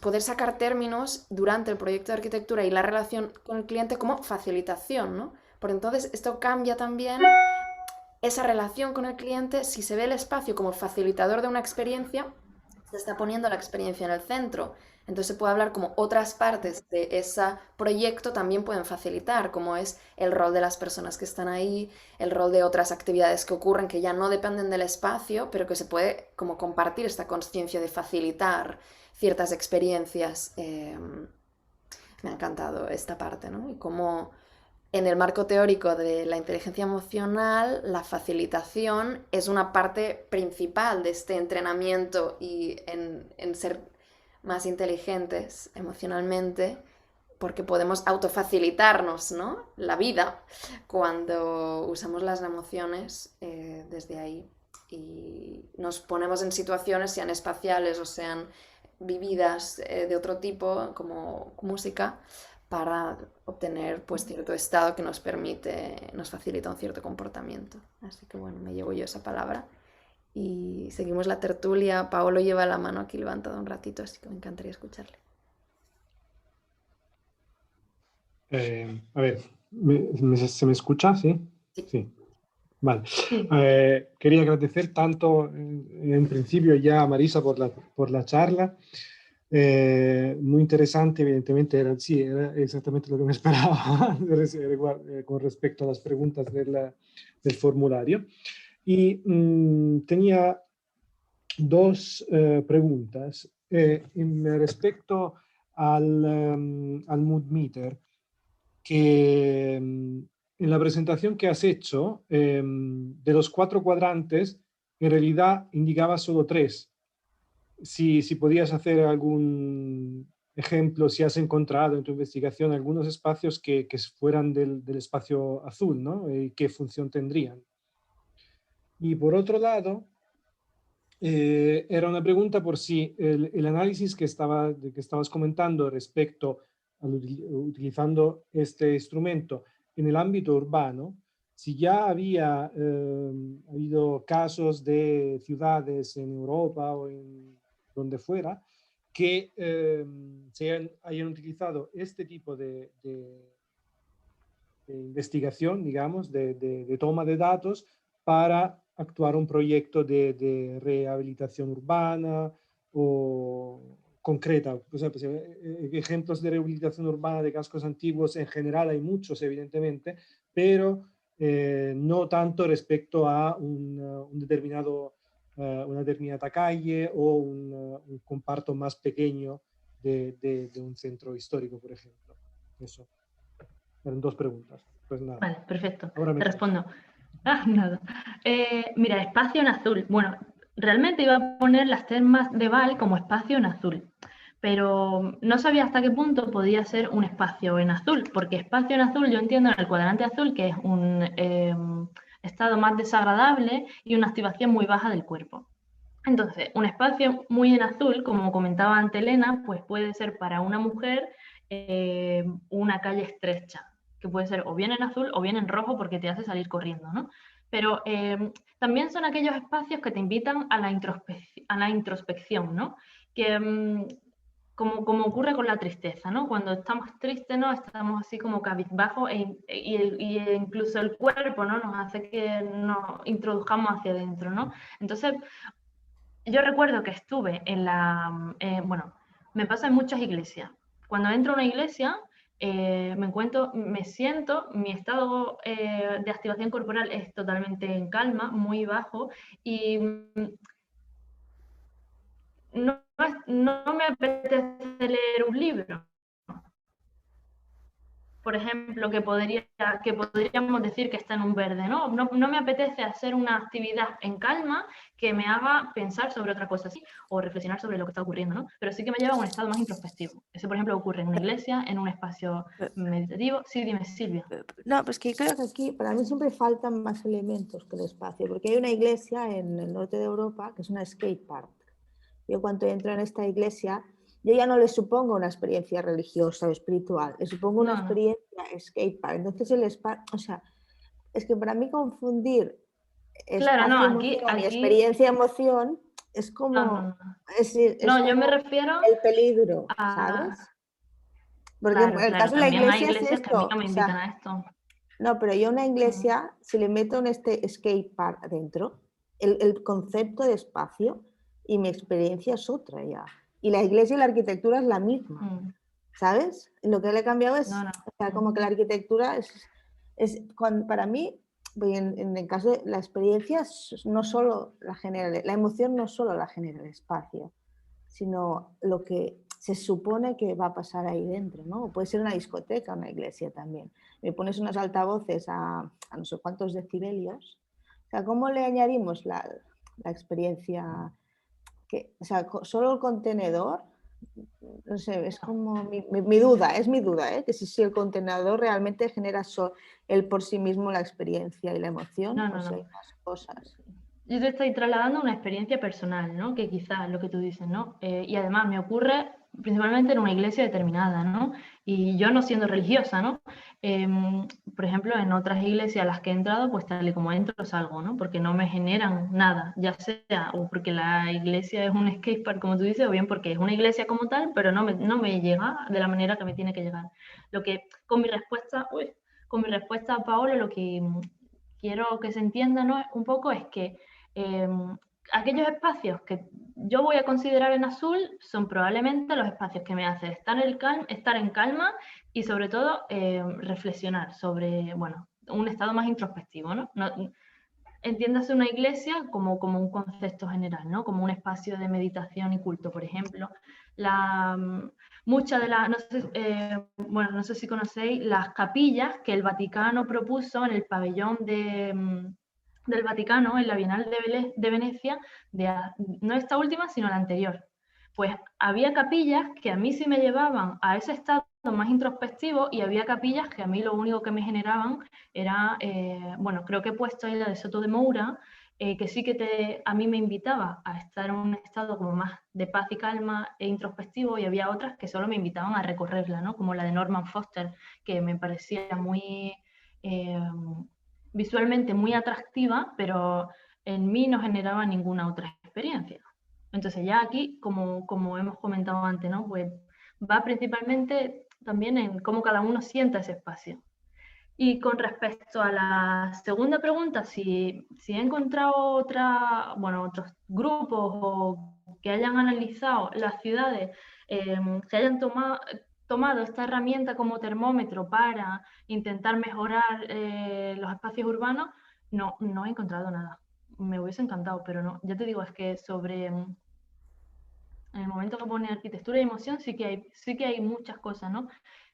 Speaker 1: poder sacar términos durante el proyecto de arquitectura y la relación con el cliente como facilitación, ¿no? Por entonces esto cambia también esa relación con el cliente. Si se ve el espacio como facilitador de una experiencia, se está poniendo la experiencia en el centro. Entonces se puede hablar como otras partes de ese proyecto también pueden facilitar, como es el rol de las personas que están ahí, el rol de otras actividades que ocurren que ya no dependen del espacio, pero que se puede como compartir esta consciencia de facilitar ciertas experiencias. Me ha encantado esta parte, ¿no? Y cómo en el marco teórico de la inteligencia emocional, la facilitación es una parte principal de este entrenamiento y en ser más inteligentes emocionalmente, porque podemos autofacilitarnos, ¿no? La vida cuando usamos las emociones desde ahí y nos ponemos en situaciones, sean espaciales o sean vividas de otro tipo, como música, para obtener pues cierto estado que nos facilita un cierto comportamiento. Así que bueno, me llevo yo esa palabra. Y seguimos la tertulia. Paolo lleva la mano aquí levantada un ratito, así que me encantaría escucharle.
Speaker 9: A ver, ¿se me escucha? ¿Sí? Sí. Vale. Quería agradecer tanto en principio ya a Marisa por la charla. Muy interesante, evidentemente era exactamente lo que me esperaba con respecto a las preguntas del formulario. Y tenía dos preguntas respecto al mood meter, que en la presentación que has hecho, de los 4 cuadrantes, en realidad indicaba solo 3. Si podías hacer algún ejemplo, si has encontrado en tu investigación algunos espacios que fueran del espacio azul, ¿no? ¿Qué función tendrían? Y por otro lado, era una pregunta por si el análisis que estabas comentando respecto a utilizando este instrumento en el ámbito urbano, si ya había habido casos de ciudades en Europa o en donde fuera que hayan utilizado este tipo de investigación, digamos, de toma de datos para actuar un proyecto de rehabilitación urbana o concreta. O sea, pues, ejemplos de rehabilitación urbana de cascos antiguos en general hay muchos, evidentemente, pero no tanto respecto a un determinado, una determinada calle o un comparto más pequeño de un centro histórico, por ejemplo. Eso. Eran 2 preguntas. Pues nada.
Speaker 2: Vale, perfecto.
Speaker 9: Ahora me
Speaker 2: Te respondo. Nada. Mira, espacio en azul. Bueno, realmente iba a poner las termas de Val como espacio en azul, pero no sabía hasta qué punto podía ser un espacio en azul, porque espacio en azul yo entiendo en el cuadrante azul que es un estado más desagradable y una activación muy baja del cuerpo. Entonces, un espacio muy en azul, como comentaba antes Elena, pues puede ser para una mujer una calle estrecha, que puede ser o bien en azul o bien en rojo porque te hace salir corriendo, ¿no? Pero también son aquellos espacios que te invitan a la introspección, ¿no? Que como ocurre con la tristeza, ¿no? Cuando estamos tristes, ¿no? Estamos así como cabizbajos y incluso el cuerpo, ¿no? Nos hace que nos introduzcamos hacia adentro, ¿no? Entonces, yo recuerdo que estuve bueno, me pasa en muchas iglesias. Cuando entro a una iglesia, me siento, mi estado de activación corporal es totalmente en calma, muy bajo, y no me apetece leer un libro. Por ejemplo, que podríamos decir que está en un verde, ¿no? No me apetece hacer una actividad en calma que me haga pensar sobre otra cosa así o reflexionar sobre lo que está ocurriendo, ¿no? Pero sí que me lleva a un estado más introspectivo. Eso, por ejemplo, ocurre en una iglesia, en un espacio meditativo. Sí, dime, Silvia.
Speaker 7: No, pues que creo que aquí para mí siempre faltan más elementos que el espacio, porque hay una iglesia en el norte de Europa que es una skate park. Yo cuando entro en esta iglesia, yo ya no le supongo una experiencia religiosa o espiritual, le supongo una experiencia skate park. Entonces el espacio, o sea, es que para mí confundir espacio-emoción y experiencia-emoción es como...
Speaker 2: yo me refiero
Speaker 7: el peligro, ¿sabes? Porque en el caso de la iglesia es esto.
Speaker 2: Que a mí no me invitan a esto.
Speaker 7: No, pero yo a una iglesia, si le meto en este skate park adentro, el concepto de espacio y mi experiencia es otra ya. Y la iglesia y la arquitectura es la misma, ¿sabes? Lo que le he cambiado es, o sea, como que la arquitectura para mí, en el caso de la experiencia, no solo la emoción no solo la genera el espacio, sino lo que se supone que va a pasar ahí dentro, ¿no? Puede ser una discoteca, una iglesia también. Me pones unos altavoces a no sé cuántos decibelios. O sea, ¿cómo le añadimos la experiencia? O sea, solo el contenedor, no sé, es como mi duda, ¿eh? Que si el contenedor realmente genera él por sí mismo la experiencia y la emoción, o si hay más cosas.
Speaker 2: Yo te estoy trasladando una experiencia personal, ¿no? Que quizás lo que tú dices, ¿no? Y además me ocurre principalmente en una iglesia determinada, ¿no? Y yo no siendo religiosa, ¿no? Por ejemplo, en otras iglesias a las que he entrado, pues tal y como entro salgo, ¿no? Porque no me generan nada, ya sea o porque la iglesia es un skatepark, como tú dices, o bien porque es una iglesia como tal, pero no me llega de la manera que me tiene que llegar. Lo que con mi respuesta a Paolo, lo que quiero que se entienda, ¿no? Un poco es que aquellos espacios que yo voy a considerar en azul son probablemente los espacios que me hacen estar en calma y sobre todo reflexionar sobre, bueno, un estado más introspectivo, ¿no? Entiéndase una iglesia como un concepto general, ¿no? Como un espacio de meditación y culto, por ejemplo. Muchas de las, no sé si conocéis las capillas que el Vaticano propuso en el pabellón del Vaticano en la Bienal de Venecia, no esta última, sino la anterior. Pues había capillas que a mí sí me llevaban a ese estado más introspectivo y había capillas que a mí lo único que me generaban era, creo que he puesto ahí la de Soto de Moura, que sí que a mí me invitaba a estar en un estado como más de paz y calma e introspectivo, y había otras que solo me invitaban a recorrerla, ¿no? Como la de Norman Foster, que me parecía muy visualmente muy atractiva, pero en mí no generaba ninguna otra experiencia. Entonces ya aquí, como hemos comentado antes, ¿no? Pues va principalmente también en cómo cada uno sienta ese espacio. Y con respecto a la segunda pregunta, si he encontrado otros grupos o que hayan analizado las ciudades, que hayan tomado esta herramienta como termómetro para intentar mejorar los espacios urbanos, no he encontrado nada. Me hubiese encantado, pero no. Ya te digo, es que en el momento que pone arquitectura y emoción sí que hay muchas cosas, ¿no?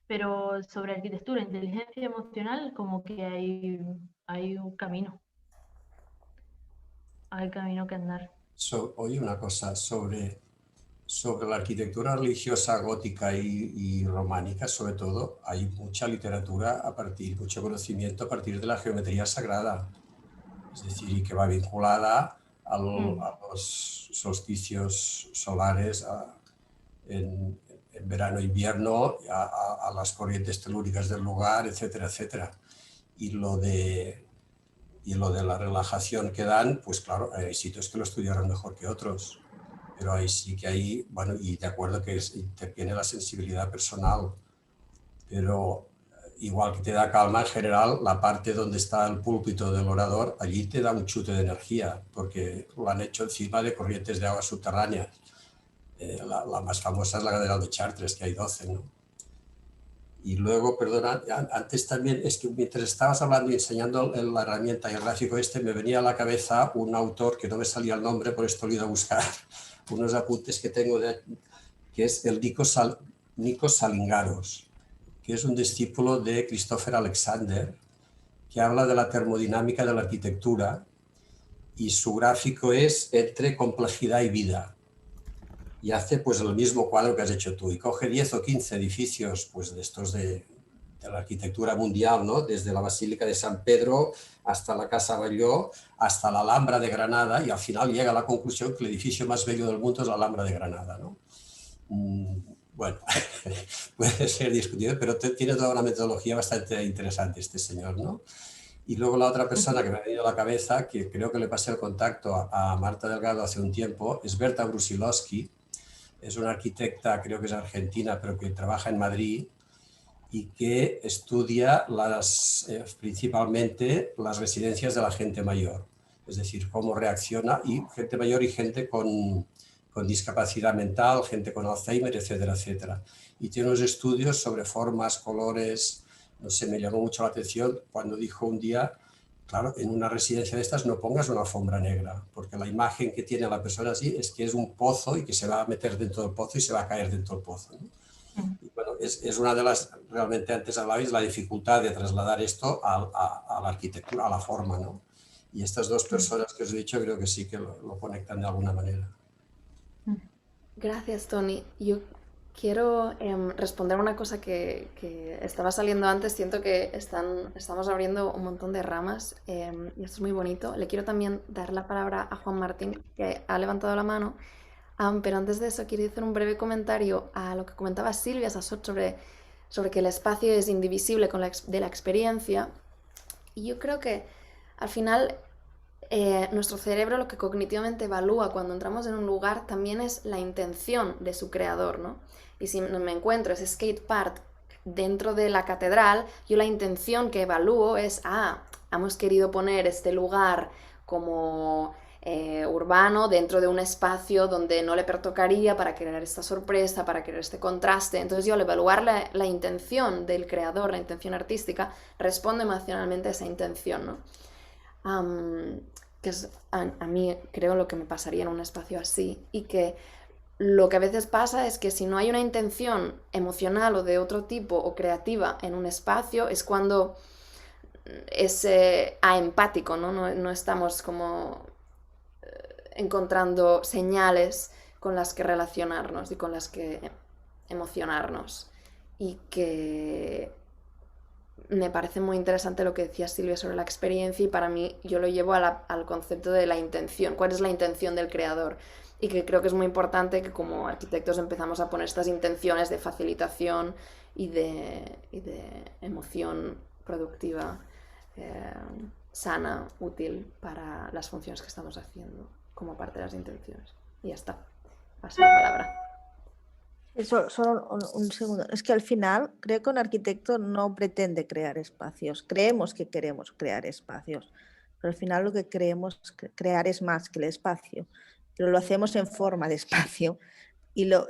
Speaker 2: Pero sobre arquitectura e inteligencia emocional como que hay un camino. Hay camino que andar.
Speaker 3: Oye, una cosa sobre la arquitectura religiosa gótica y románica, sobre todo, hay mucha literatura mucho conocimiento a partir de la geometría sagrada. Es decir, y que va vinculada a los solsticios solares, en verano e invierno, a las corrientes telúricas del lugar, etcétera, etcétera. Y lo de la relajación que dan, pues claro, hay sitios que lo estudiarán mejor que otros, pero ahí sí que hay, bueno, y de acuerdo que interviene la sensibilidad personal, pero igual que te da calma, en general, la parte donde está el púlpito del orador, allí te da un chute de energía, porque lo han hecho encima de corrientes de agua subterráneas. La más famosa es la Catedral de Chartres, que hay 12, ¿no? Y luego, perdona, antes también, es que mientras estabas hablando y enseñando la herramienta y el gráfico me venía a la cabeza un autor que no me salía el nombre, por esto lo he ido a buscar, unos apuntes que tengo, que es el Nikos Salingaros, que es un discípulo de Christopher Alexander, que habla de la termodinámica de la arquitectura, y su gráfico es entre complejidad y vida. Y hace pues el mismo cuadro que has hecho tú, y coge 10 o 15 edificios pues de estos de la arquitectura mundial, ¿no? Desde la Basílica de San Pedro hasta la Casa Batlló, hasta la Alhambra de Granada, y al final llega a la conclusión que el edificio más bello del mundo es la Alhambra de Granada, ¿no? Bueno, puede ser discutido, pero tiene toda una metodología bastante interesante este señor, ¿no? Y luego la otra persona que me ha venido a la cabeza, que creo que le pasé el contacto a Marta Delgado hace un tiempo, es Berta Brusilowski. Es una arquitecta, creo que es argentina, pero que trabaja en Madrid y que estudia principalmente las residencias de la gente mayor. Es decir, cómo reacciona, y gente mayor y gente con discapacidad mental, gente con Alzheimer, etcétera, etcétera. Y tiene unos estudios sobre formas, colores. No sé, me llamó mucho la atención cuando dijo un día, claro, en una residencia de estas no pongas una alfombra negra, porque la imagen que tiene la persona así es que es un pozo y que se va a meter dentro del pozo y se va a caer dentro del pozo, ¿no? Y bueno, es una de las, realmente antes hablabais, la dificultad de trasladar esto a la arquitectura, a la forma, ¿no? Y estas dos personas que os he dicho creo que sí que lo conectan de alguna manera.
Speaker 1: Gracias, Toni. Yo quiero responder una cosa que estaba saliendo antes. Siento que estamos abriendo un montón de ramas y esto es muy bonito. Le quiero también dar la palabra a Juan Martín, que ha levantado la mano. Pero antes de eso, quiero hacer un breve comentario a lo que comentaba Silvia Sassot sobre que el espacio es indivisible de la experiencia. Y yo creo que al final nuestro cerebro lo que cognitivamente evalúa cuando entramos en un lugar también es la intención de su creador, ¿no? Y si me encuentro ese skate park dentro de la catedral, yo la intención que evalúo es, hemos querido poner este lugar como urbano dentro de un espacio donde no le pertocaría para crear esta sorpresa, para crear este contraste. Entonces yo al evaluar la intención del creador, la intención artística, respondo emocionalmente a esa intención, ¿no? Que es a mí creo lo que me pasaría en un espacio así, y que lo que a veces pasa es que si no hay una intención emocional o de otro tipo o creativa en un espacio, es cuando es empático, ¿no? No estamos como encontrando señales con las que relacionarnos y con las que emocionarnos, y que me parece muy interesante lo que decía Silvia sobre la experiencia, y para mí yo lo llevo al concepto de la intención. ¿Cuál es la intención del creador? Y que creo que es muy importante que como arquitectos empezamos a poner estas intenciones de facilitación y de emoción productiva, sana, útil para las funciones que estamos haciendo como parte de las intenciones. Y ya está. Paso la palabra.
Speaker 7: Solo un segundo. Es que al final creo que un arquitecto no pretende crear espacios. Creemos que queremos crear espacios, pero al final lo que queremos crear es más que el espacio. Pero lo hacemos en forma de espacio. Pero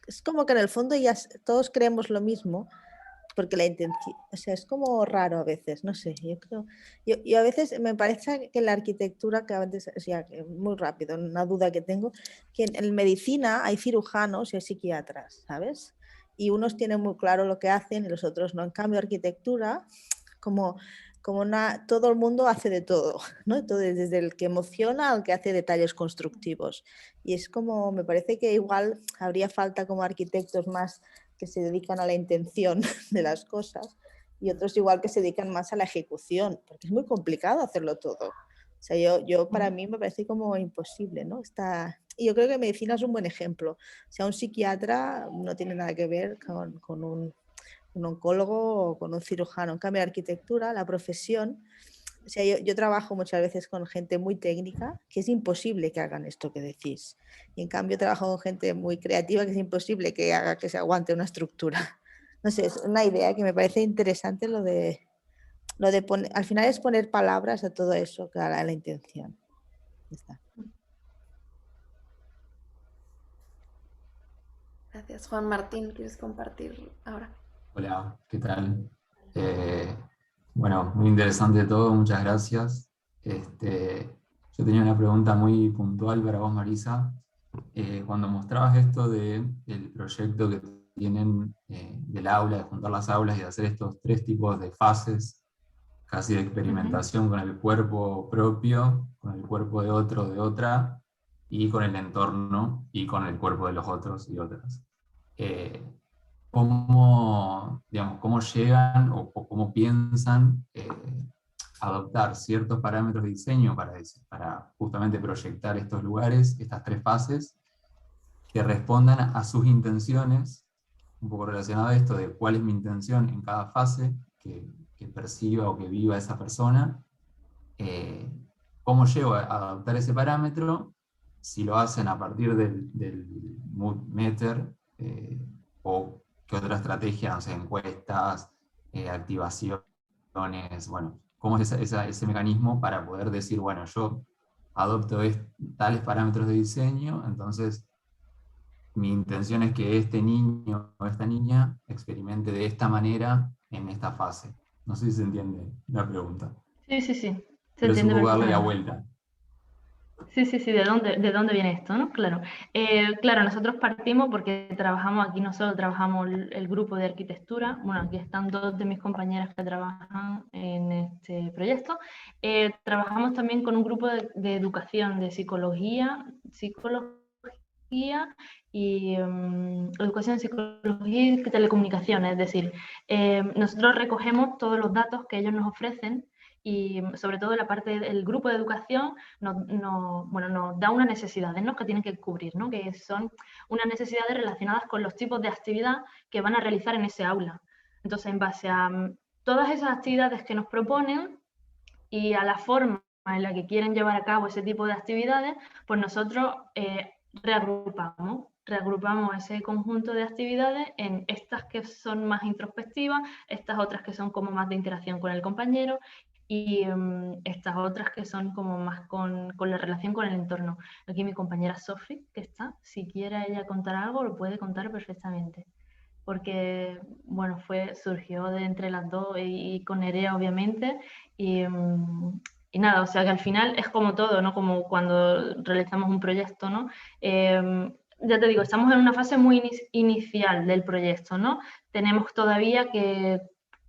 Speaker 7: es como que en el fondo ya todos creemos lo mismo, porque la intención, o sea, es como raro a veces, no sé, yo creo, yo a veces me parece que la arquitectura, que a veces, o sea, muy rápido, una duda que tengo, que en medicina hay cirujanos y hay psiquiatras, ¿sabes? Y unos tienen muy claro lo que hacen y los otros no. En cambio, arquitectura, como todo el mundo hace de todo, ¿no? Entonces, desde el que emociona al que hace detalles constructivos. Y es como, me parece que igual habría falta como arquitectos más que se dedican a la intención de las cosas y otros igual que se dedican más a la ejecución, porque es muy complicado hacerlo todo. O sea, yo para mí me parece como imposible, ¿no? Y yo creo que medicina es un buen ejemplo. O sea, un psiquiatra no tiene nada que ver con un oncólogo o con un cirujano. En cambio, arquitectura, la profesión, o sea, yo trabajo muchas veces con gente muy técnica, que es imposible que hagan esto que decís. Y en cambio trabajo con gente muy creativa, que es imposible que haga que se aguante una estructura. No sé, es una idea que me parece interesante lo de poner, al final es poner palabras a todo eso, a la intención. Ya está.
Speaker 1: Gracias. Juan Martín, ¿quieres compartir ahora?
Speaker 10: Hola, ¿qué tal? Bueno, muy interesante todo, muchas gracias. Yo tenía una pregunta muy puntual para vos, Marisa. Cuando mostrabas esto del proyecto que tienen del aula, de juntar las aulas y de hacer estos 3 tipos de fases, casi de experimentación con el cuerpo propio, con el cuerpo de otro, de otra, y con el entorno y con el cuerpo de los otros y otras. ¿Cómo llegan o cómo piensan adoptar ciertos parámetros de diseño para justamente proyectar estos lugares, estas 3 fases, que respondan a sus intenciones, un poco relacionado a esto de cuál es mi intención en cada fase que perciba o que viva esa persona? ¿Cómo llego a adoptar ese parámetro? Si lo hacen a partir del mood meter, o qué otra estrategia, no sé, encuestas, activaciones, bueno, cómo es ese mecanismo para poder decir, bueno, yo adopto tales parámetros de diseño, entonces mi intención es que este niño o esta niña experimente de esta manera en esta fase. No sé si se entiende la pregunta.
Speaker 2: Sí, sí, sí.
Speaker 10: Pero es un poco darle la vuelta.
Speaker 2: Sí, sí, sí, ¿de dónde viene esto, no? Claro. Claro, nosotros partimos porque trabajamos aquí, no solo trabajamos el grupo de arquitectura, bueno, aquí están 2 de mis compañeras que trabajan en este proyecto. Trabajamos también con un grupo de educación, de psicología y educación, psicología y telecomunicaciones, es decir, nosotros recogemos todos los datos que ellos nos ofrecen y sobre todo la parte del grupo de educación nos da unas necesidades, ¿no?, que tienen que cubrir, ¿no?, que son unas necesidades relacionadas con los tipos de actividad que van a realizar en ese aula. Entonces, en base a todas esas actividades que nos proponen y a la forma en la que quieren llevar a cabo ese tipo de actividades, pues nosotros reagrupamos ese conjunto de actividades en estas que son más introspectivas, estas otras que son como más de interacción con el compañero y estas otras que son como más con la relación con el entorno. Aquí mi compañera Sofi, que está, si quiere ella contar algo, lo puede contar perfectamente. Porque, bueno, surgió de entre las dos y con Nerea, obviamente, y nada, o sea que al final es como todo, ¿no? Como cuando realizamos un proyecto, ¿no? Ya te digo, estamos en una fase muy inicial del proyecto, ¿no? Tenemos todavía que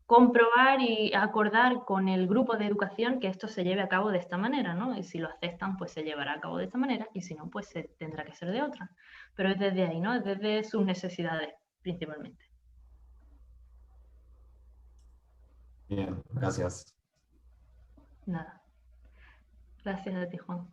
Speaker 2: comprobar y acordar con el grupo de educación que esto se lleve a cabo de esta manera, ¿no? Y si lo aceptan, pues se llevará a cabo de esta manera, y si no, pues tendrá que ser de otra. Pero es desde ahí, ¿no? Es desde sus necesidades, principalmente.
Speaker 10: Bien, gracias.
Speaker 2: Nada. Gracias a ti, Juan.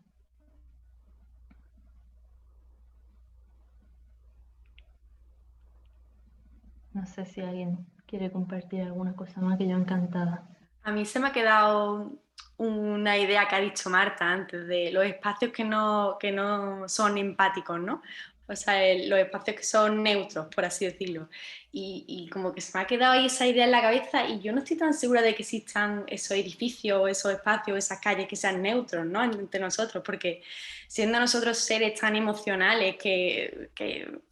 Speaker 2: No sé si alguien quiere compartir alguna cosa más, que yo encantada.
Speaker 5: A mí se me ha quedado una idea que ha dicho Marta antes de los espacios que no son empáticos, ¿no? O sea, los espacios que son neutros, por así decirlo. Y como que se me ha quedado ahí esa idea en la cabeza y yo no estoy tan segura de que existan esos edificios, esos espacios, esas calles que sean neutros, ¿no? Entre nosotros, porque siendo nosotros seres tan emocionales que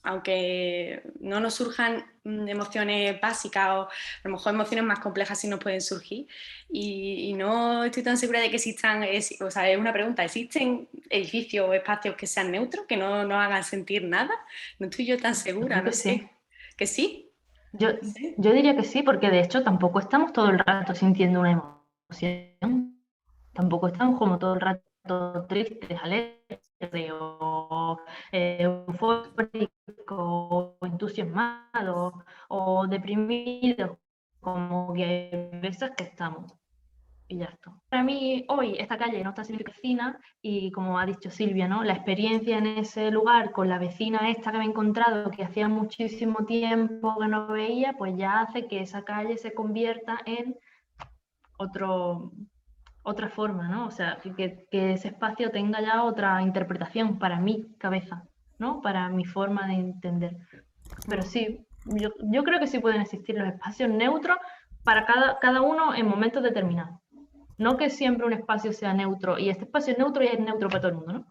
Speaker 5: aunque no nos surjan emociones básicas o a lo mejor emociones más complejas sí nos pueden surgir, y no estoy tan segura de que existan, o sea, es una pregunta, ¿existen edificios o espacios que sean neutros, que no nos hagan sentir nada? No estoy yo tan segura,
Speaker 2: Creo
Speaker 5: no
Speaker 2: que
Speaker 5: sé.
Speaker 2: sí.
Speaker 5: ¿Que sí?
Speaker 2: Yo diría que sí, porque de hecho tampoco estamos todo el rato sintiendo una emoción. Tampoco estamos como todo el rato tristes, alegres o eufóricos o entusiasmados o deprimidos, como que hay veces que estamos. Y ya está. Para mí hoy esta calle no está significando vecina y como ha dicho Silvia, ¿no? La experiencia en ese lugar con la vecina esta que me he encontrado, que hacía muchísimo tiempo que no veía, pues ya hace que esa calle se convierta en otra forma, ¿no? O sea, que ese espacio tenga ya otra interpretación para mi cabeza, ¿no? Para mi forma de entender. Pero sí, yo creo que sí pueden existir los espacios neutros para cada uno en momentos determinados. No que siempre un espacio sea neutro y este espacio es neutro y es neutro para todo el mundo, ¿no?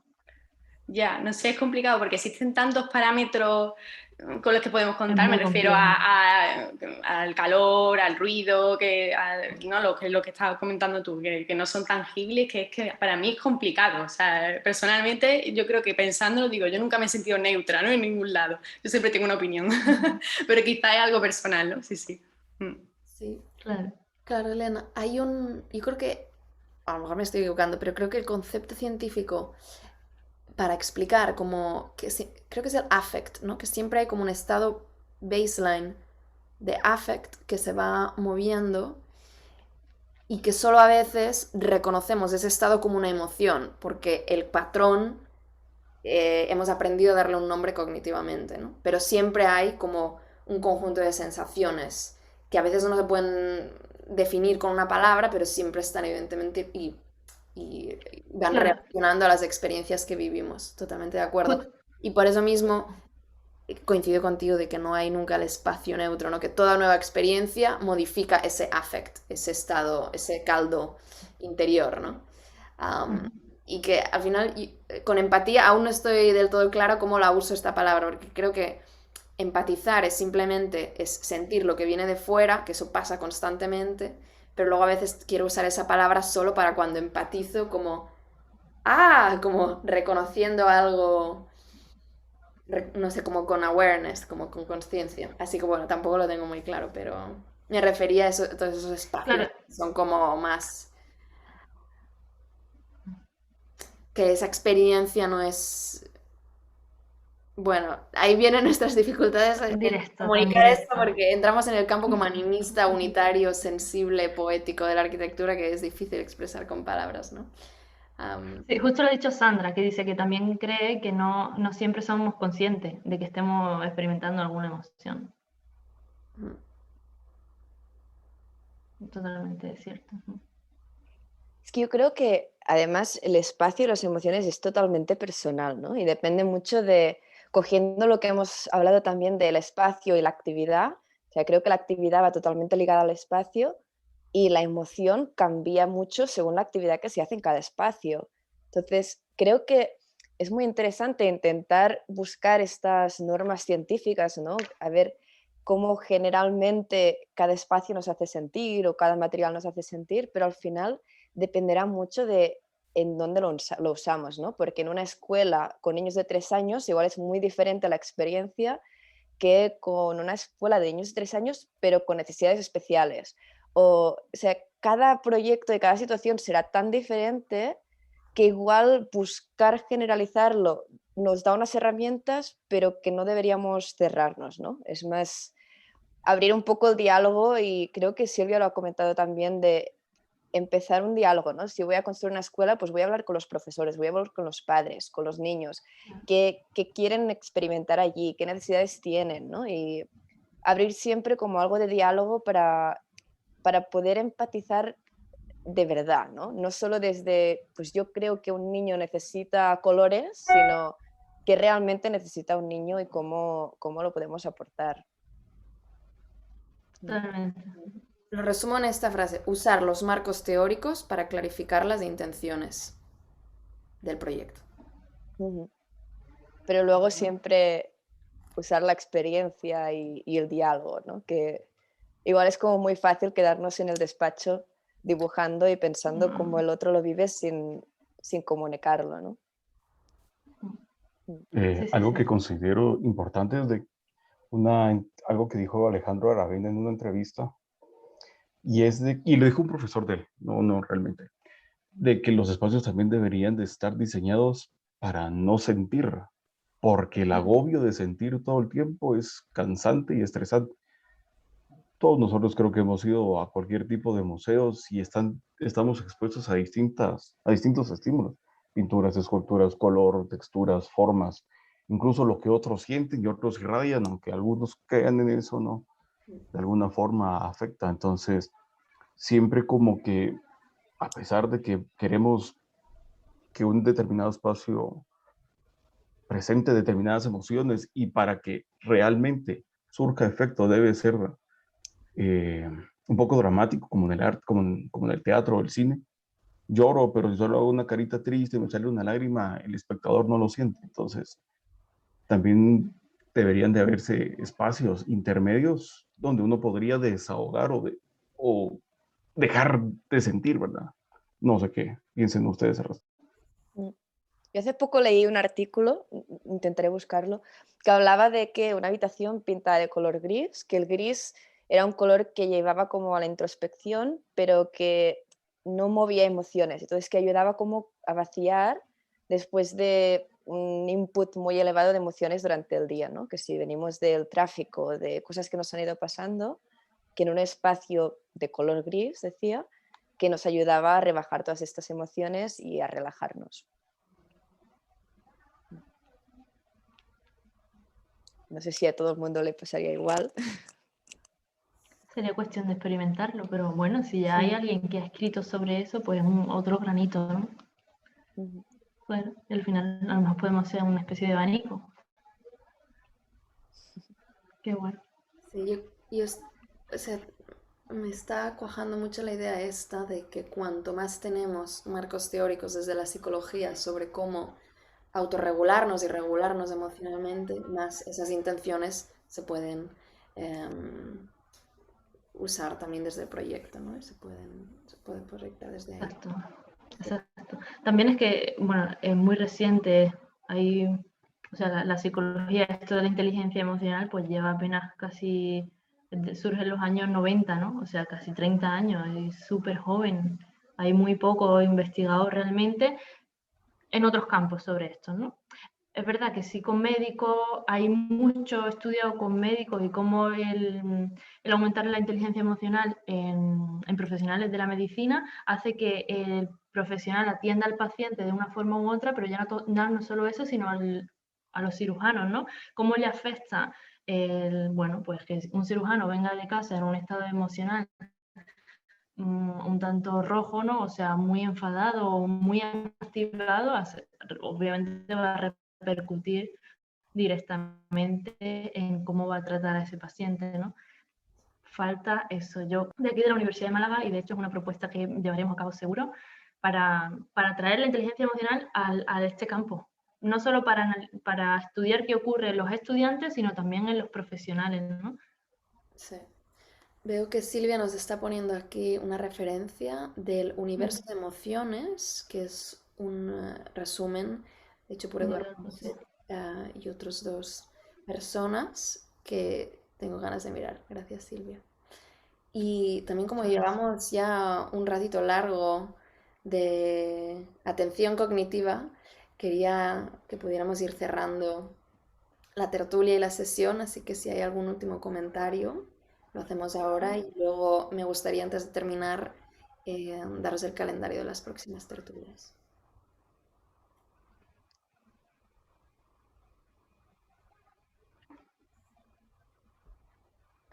Speaker 5: Ya, no sé, es complicado porque existen tantos parámetros con los que podemos contar, me
Speaker 2: muy
Speaker 5: refiero
Speaker 2: complejo.
Speaker 5: al calor, al ruido, ¿no? lo que estabas comentando tú, que no son tangibles, que es que para mí es complicado. O sea, personalmente yo creo que pensándolo digo, yo nunca me he sentido neutra, ¿no? En ningún lado. Yo siempre tengo una opinión, pero quizá es algo personal, ¿no? Sí, sí.
Speaker 1: Sí,
Speaker 2: Claro.
Speaker 1: claro, Elena. Yo creo que, a lo mejor me estoy equivocando, pero creo que el concepto científico para explicar como, creo que es el affect, ¿no? Que siempre hay como un estado baseline de affect que se va moviendo y que solo a veces reconocemos ese estado como una emoción, porque el patrón hemos aprendido a darle un nombre cognitivamente, ¿no? Pero siempre hay como un conjunto de sensaciones que a veces no se pueden definir con una palabra, pero siempre están evidentemente y van reaccionando a las experiencias que vivimos. Totalmente de acuerdo. Y por eso mismo coincido contigo de que no hay nunca el espacio neutro, ¿no? Que toda nueva experiencia modifica ese affect, ese estado, ese caldo interior, ¿no? Y que al final, con empatía, aún no estoy del todo claro cómo la uso esta palabra, porque creo que empatizar es simplemente sentir lo que viene de fuera, que eso pasa constantemente, pero luego a veces quiero usar esa palabra solo para cuando empatizo como, como reconociendo algo, no sé, como con awareness, como con conciencia. Así que bueno, tampoco lo tengo muy claro, pero me refería a todos esos espacios que son como más... que esa experiencia no es... Bueno, ahí vienen nuestras dificultades en comunicar esto porque entramos en el campo como animista, unitario, sensible, poético de la arquitectura que es difícil expresar con palabras, ¿no?
Speaker 2: Sí, justo lo ha dicho Sandra, que dice que también cree que no siempre somos conscientes de que estemos experimentando alguna emoción. Totalmente cierto.
Speaker 4: Es que yo creo que además el espacio y las emociones es totalmente personal, ¿no? Y depende mucho de, cogiendo lo que hemos hablado también del espacio y la actividad, o sea, creo que la actividad va totalmente ligada al espacio y la emoción cambia mucho según la actividad que se hace en cada espacio. Entonces, creo que es muy interesante intentar buscar estas normas científicas, ¿no? A ver cómo generalmente cada espacio nos hace sentir o cada material nos hace sentir, pero al final dependerá mucho de en dónde lo usamos, ¿no? Porque en una escuela con niños de 3 años igual es muy diferente la experiencia que con una escuela de niños de 3 años, pero con necesidades especiales. O sea, cada proyecto y cada situación será tan diferente que igual buscar generalizarlo nos da unas herramientas, pero que no deberíamos cerrarnos, ¿no? Es más, abrir un poco el diálogo, y creo que Silvia lo ha comentado también, de empezar un diálogo, ¿no? Si voy a construir una escuela, pues voy a hablar con los profesores, voy a hablar con los padres, con los niños, qué quieren experimentar allí, qué necesidades tienen, ¿no? Y abrir siempre como algo de diálogo para poder empatizar de verdad, ¿no? No solo desde, pues yo creo que un niño necesita colores, sino qué realmente necesita un niño y cómo lo podemos aportar.
Speaker 2: Totalmente.
Speaker 1: Lo resumo en esta frase: usar los marcos teóricos para clarificar las intenciones del proyecto.
Speaker 4: Pero luego siempre usar la experiencia y el diálogo, ¿no? Que igual es como muy fácil quedarnos en el despacho dibujando y pensando cómo el otro lo vive sin comunicarlo, ¿no?
Speaker 8: Algo que considero importante es algo que dijo Alejandro Aravena en una entrevista, y lo dijo un profesor de él, no realmente, de que los espacios también deberían de estar diseñados para no sentir, porque el agobio de sentir todo el tiempo es cansante y estresante. Todos nosotros creo que hemos ido a cualquier tipo de museos y estamos expuestos a distintos estímulos: pinturas, esculturas, color, texturas, formas, incluso lo que otros sienten y otros irradian, aunque algunos crean en eso, ¿no? De alguna forma afecta. Entonces, siempre como que, a pesar de que queremos que un determinado espacio presente determinadas emociones, y para que realmente surja efecto debe ser un poco dramático, como en el arte, como en el teatro o el cine. Lloro, pero si solo hago una carita triste y me sale una lágrima, el espectador no lo siente. Entonces, también deberían de haberse espacios intermedios donde uno podría desahogar o dejar de sentir, ¿verdad? No sé qué piensen ustedes al respecto.
Speaker 4: Yo hace poco leí un artículo, intentaré buscarlo, que hablaba de que una habitación pintada de color gris, que el gris era un color que llevaba como a la introspección, pero que no movía emociones, entonces que ayudaba como a vaciar después de un input muy elevado de emociones durante el día, ¿no? Que si venimos del tráfico, de cosas que nos han ido pasando, que en un espacio de color gris, decía, que nos ayudaba a rebajar todas estas emociones y a relajarnos. No sé si a todo el mundo le pasaría igual.
Speaker 2: Sería cuestión de experimentarlo, pero bueno, si ya hay alguien que ha escrito sobre eso, pues otro granito, ¿no? Bueno, al final a lo mejor podemos hacer una especie de abanico. Qué bueno.
Speaker 1: Sí, o sea, me está cuajando mucho la idea esta de que cuanto más tenemos marcos teóricos desde la psicología sobre cómo autorregularnos y regularnos emocionalmente, más esas intenciones se pueden usar también desde el proyecto, ¿no? Se pueden proyectar desde ahí.
Speaker 2: Exacto, exacto. También es que, bueno, es muy reciente, o sea, la psicología, esto de la inteligencia emocional, pues lleva apenas surge en los años 90, ¿no? O sea, casi 30 años, es súper joven. Hay muy poco investigado realmente en otros campos sobre esto, ¿no? Es verdad que sí, con médicos, hay mucho estudiado con médicos y cómo el aumentar la inteligencia emocional en profesionales de la medicina hace que el profesional atienda al paciente de una forma u otra, pero ya no solo eso, sino a los cirujanos, ¿no? ¿Cómo le afecta bueno, pues que un cirujano venga de casa en un estado emocional un tanto rojo, ¿no? O sea, muy enfadado o muy activado, obviamente va a repercutir directamente en cómo va a tratar a ese paciente, ¿no? Falta eso. Yo de aquí de la Universidad de Málaga, y de hecho es una propuesta que llevaremos a cabo seguro, para traer la inteligencia emocional a este campo. No solo para estudiar qué ocurre en los estudiantes, sino también en los profesionales, ¿no?
Speaker 1: Sí. Veo que Silvia nos está poniendo aquí una referencia del universo de emociones, que es un resumen hecho por Eduardo Ponce y otras dos personas que tengo ganas de mirar. Gracias, Silvia. Y también como llevamos ya un ratito largo de atención cognitiva, quería que pudiéramos ir cerrando la tertulia y la sesión, así que si hay algún último comentario Lo hacemos ahora y luego me gustaría, antes de terminar, daros el calendario de las próximas tertulias.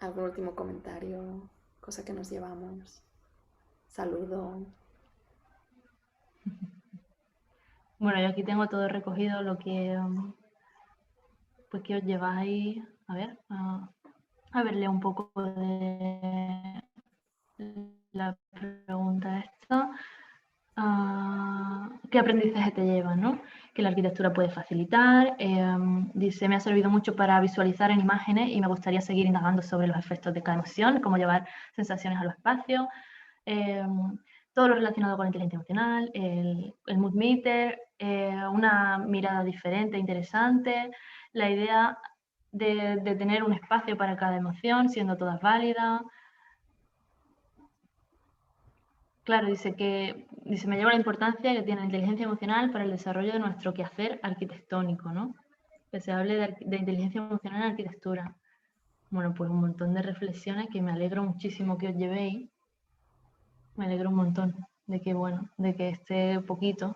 Speaker 1: ¿Algún último comentario? Cosa que nos llevamos. Saludo.
Speaker 2: Bueno, yo aquí tengo todo recogido lo que, pues, que os lleváis. A ver, leo un poco de la pregunta esta. ¿Qué aprendizaje te lleva, ¿no? Que la arquitectura puede facilitar. Dice, me ha servido mucho para visualizar en imágenes y me gustaría seguir indagando sobre los efectos de cada emoción, cómo llevar sensaciones a los espacios. Todo lo relacionado con la inteligencia emocional, el mood meter, una mirada diferente, interesante, la idea de tener un espacio para cada emoción, siendo todas válidas. Claro, dice, me lleva la importancia que tiene la inteligencia emocional para el desarrollo de nuestro quehacer arquitectónico, ¿no? Que se hable de inteligencia emocional en arquitectura. Bueno, pues un montón de reflexiones que me alegro muchísimo que os llevéis. Me alegro un montón de que este poquito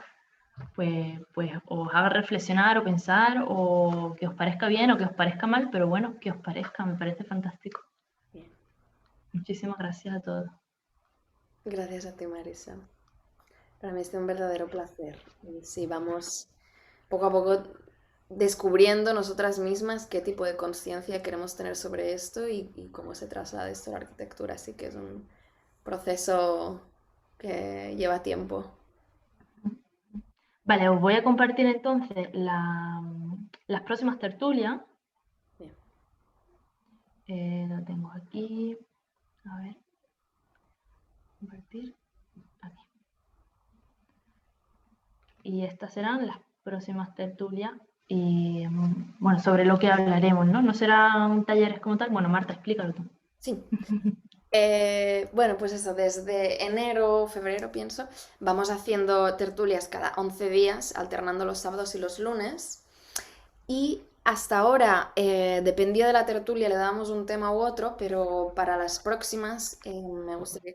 Speaker 2: pues os haga reflexionar o pensar, o que os parezca bien o que os parezca mal, pero bueno, que os parezca, me parece fantástico.
Speaker 1: Bien.
Speaker 2: Muchísimas gracias a todos.
Speaker 1: Gracias a ti, Marisa. Para mí es un verdadero placer. Y sí, vamos poco a poco descubriendo nosotras mismas qué tipo de conciencia queremos tener sobre esto y cómo se traslada esto a la arquitectura. Así que es un proceso que lleva tiempo.
Speaker 2: Vale, os voy a compartir entonces las próximas tertulias. Bien. Lo tengo aquí. A ver. Compartir. Aquí. Y estas serán las próximas tertulias. Y bueno, sobre lo que hablaremos, ¿no? No serán talleres como tal. Bueno, Marta, explícalo tú.
Speaker 1: Sí. Bueno, pues eso, desde enero, febrero, pienso, vamos haciendo tertulias cada 11 días, alternando los sábados y los lunes. Y hasta ahora, dependía de la tertulia, le dábamos un tema u otro, pero para las próximas me gustaría,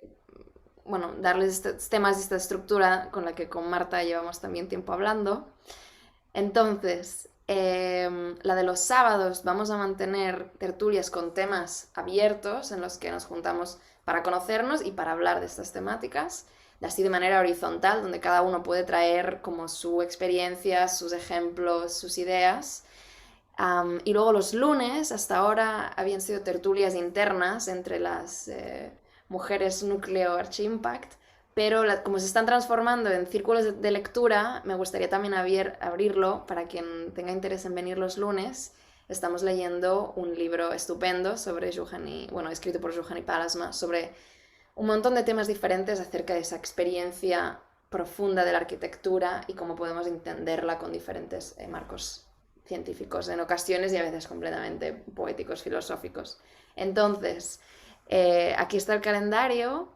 Speaker 1: bueno, darles estos temas y esta estructura con la que con Marta llevamos también tiempo hablando. Entonces, la de los sábados vamos a mantener tertulias con temas abiertos en los que nos juntamos para conocernos y para hablar de estas temáticas, así de manera horizontal, donde cada uno puede traer como su experiencia, sus ejemplos, sus ideas. Y luego los lunes, hasta ahora habían sido tertulias internas entre las mujeres núcleo Archimpact, pero como se están transformando en círculos de lectura, me gustaría también abrirlo para quien tenga interés en venir los lunes. Estamos leyendo un libro estupendo sobre escrito por Juhani Pallasmaa, sobre un montón de temas diferentes acerca de esa experiencia profunda de la arquitectura y cómo podemos entenderla con diferentes marcos científicos, en ocasiones y a veces completamente poéticos, filosóficos. Entonces, aquí está el calendario.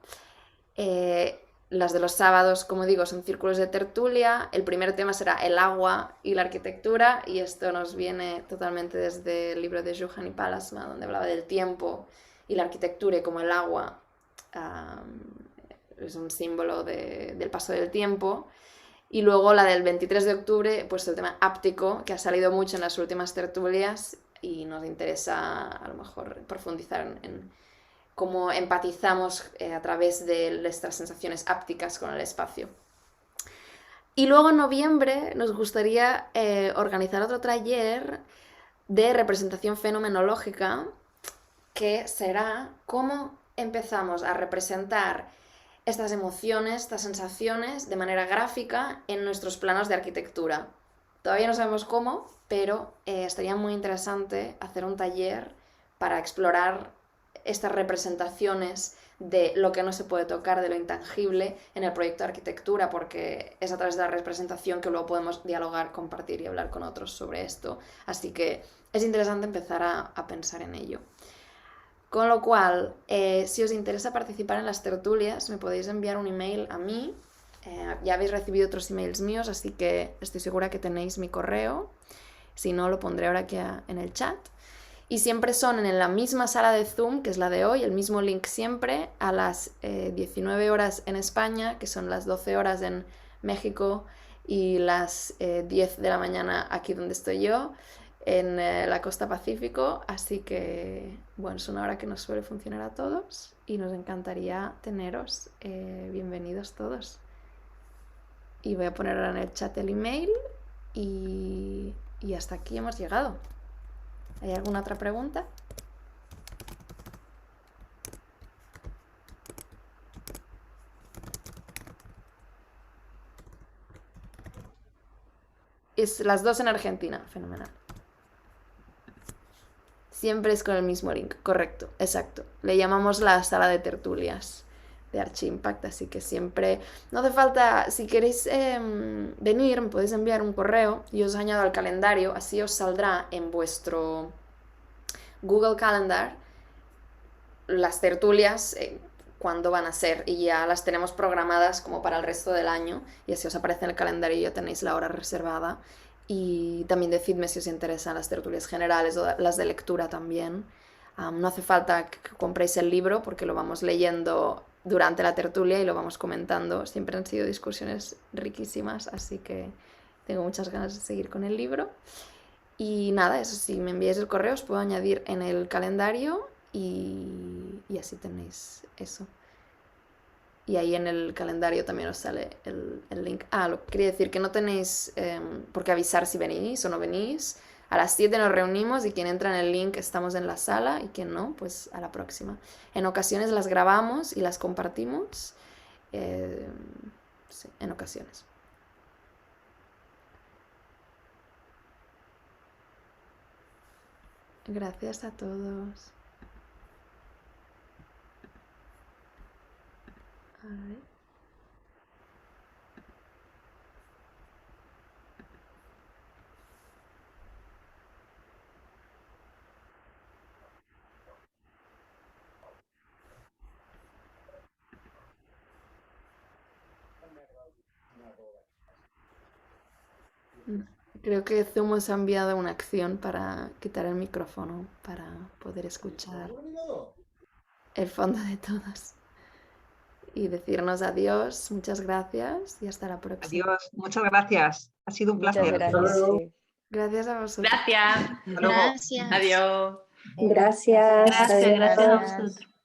Speaker 1: Las de los sábados, como digo, son círculos de tertulia. El primer tema será el agua y la arquitectura, y esto nos viene totalmente desde el libro de Juhani Pallasmaa, donde hablaba del tiempo y la arquitectura y como el agua es un símbolo del paso del tiempo. Y luego la del 23 de octubre, pues el tema áptico, que ha salido mucho en las últimas tertulias y nos interesa a lo mejor profundizar en cómo empatizamos a través de nuestras sensaciones ápticas con el espacio. Y luego en noviembre nos gustaría organizar otro taller de representación fenomenológica, que será cómo empezamos a representar estas emociones, estas sensaciones de manera gráfica en nuestros planos de arquitectura. Todavía no sabemos cómo, pero estaría muy interesante hacer un taller para explorar estas representaciones de lo que no se puede tocar, de lo intangible en el proyecto de arquitectura, porque es a través de la representación que luego podemos dialogar, compartir y hablar con otros sobre esto. Así que es interesante empezar a pensar en ello. Con lo cual, si os interesa participar en las tertulias, me podéis enviar un email a mí. Ya habéis recibido otros emails míos, así que estoy segura que tenéis mi correo. Si no, lo pondré ahora aquí en el chat. Y siempre son en la misma sala de Zoom, que es la de hoy, el mismo link siempre, a las 19 horas en España, que son las 12 horas en México y las 10 de la mañana aquí donde estoy yo, en la costa Pacífico. Así que, bueno, es una hora que nos suele funcionar a todos y nos encantaría teneros. Bienvenidos todos. Y voy a poner ahora en el chat el email y hasta aquí hemos llegado. ¿Hay alguna otra pregunta? Es las 2 en Argentina, fenomenal. Siempre es con el mismo link, correcto, exacto. Le llamamos la sala de tertulias de Archimpact, así que siempre, no hace falta, si queréis venir, me podéis enviar un correo y os añado al calendario, así os saldrá en vuestro Google Calendar las tertulias, cuándo van a ser, y ya las tenemos programadas como para el resto del año, y así os aparece en el calendario y ya tenéis la hora reservada. Y también decidme si os interesan las tertulias generales o las de lectura también. No hace falta que compréis el libro porque lo vamos leyendo durante la tertulia y lo vamos comentando. Siempre han sido discusiones riquísimas, así que tengo muchas ganas de seguir con el libro. Y nada, eso, si me enviáis el correo os puedo añadir en el calendario y así tenéis eso. Y ahí en el calendario también os sale el link. Lo que quería decir, que no tenéis por qué avisar si venís o no venís. A las 7 nos reunimos y quien entra en el link estamos en la sala y quien no, pues a la próxima. En ocasiones las grabamos y las compartimos. Sí, en ocasiones. Gracias a todos. A ver. Creo que Zoom os ha enviado una acción para quitar el micrófono para poder escuchar el fondo de todos. Y decirnos adiós, muchas gracias y hasta la próxima.
Speaker 6: Adiós, muchas gracias. Ha sido un placer.
Speaker 4: Muchas gracias. Sí.
Speaker 1: Gracias a vosotros.
Speaker 5: Gracias.
Speaker 6: Hasta luego.
Speaker 5: Adiós.
Speaker 11: Gracias.
Speaker 2: Gracias a vosotros.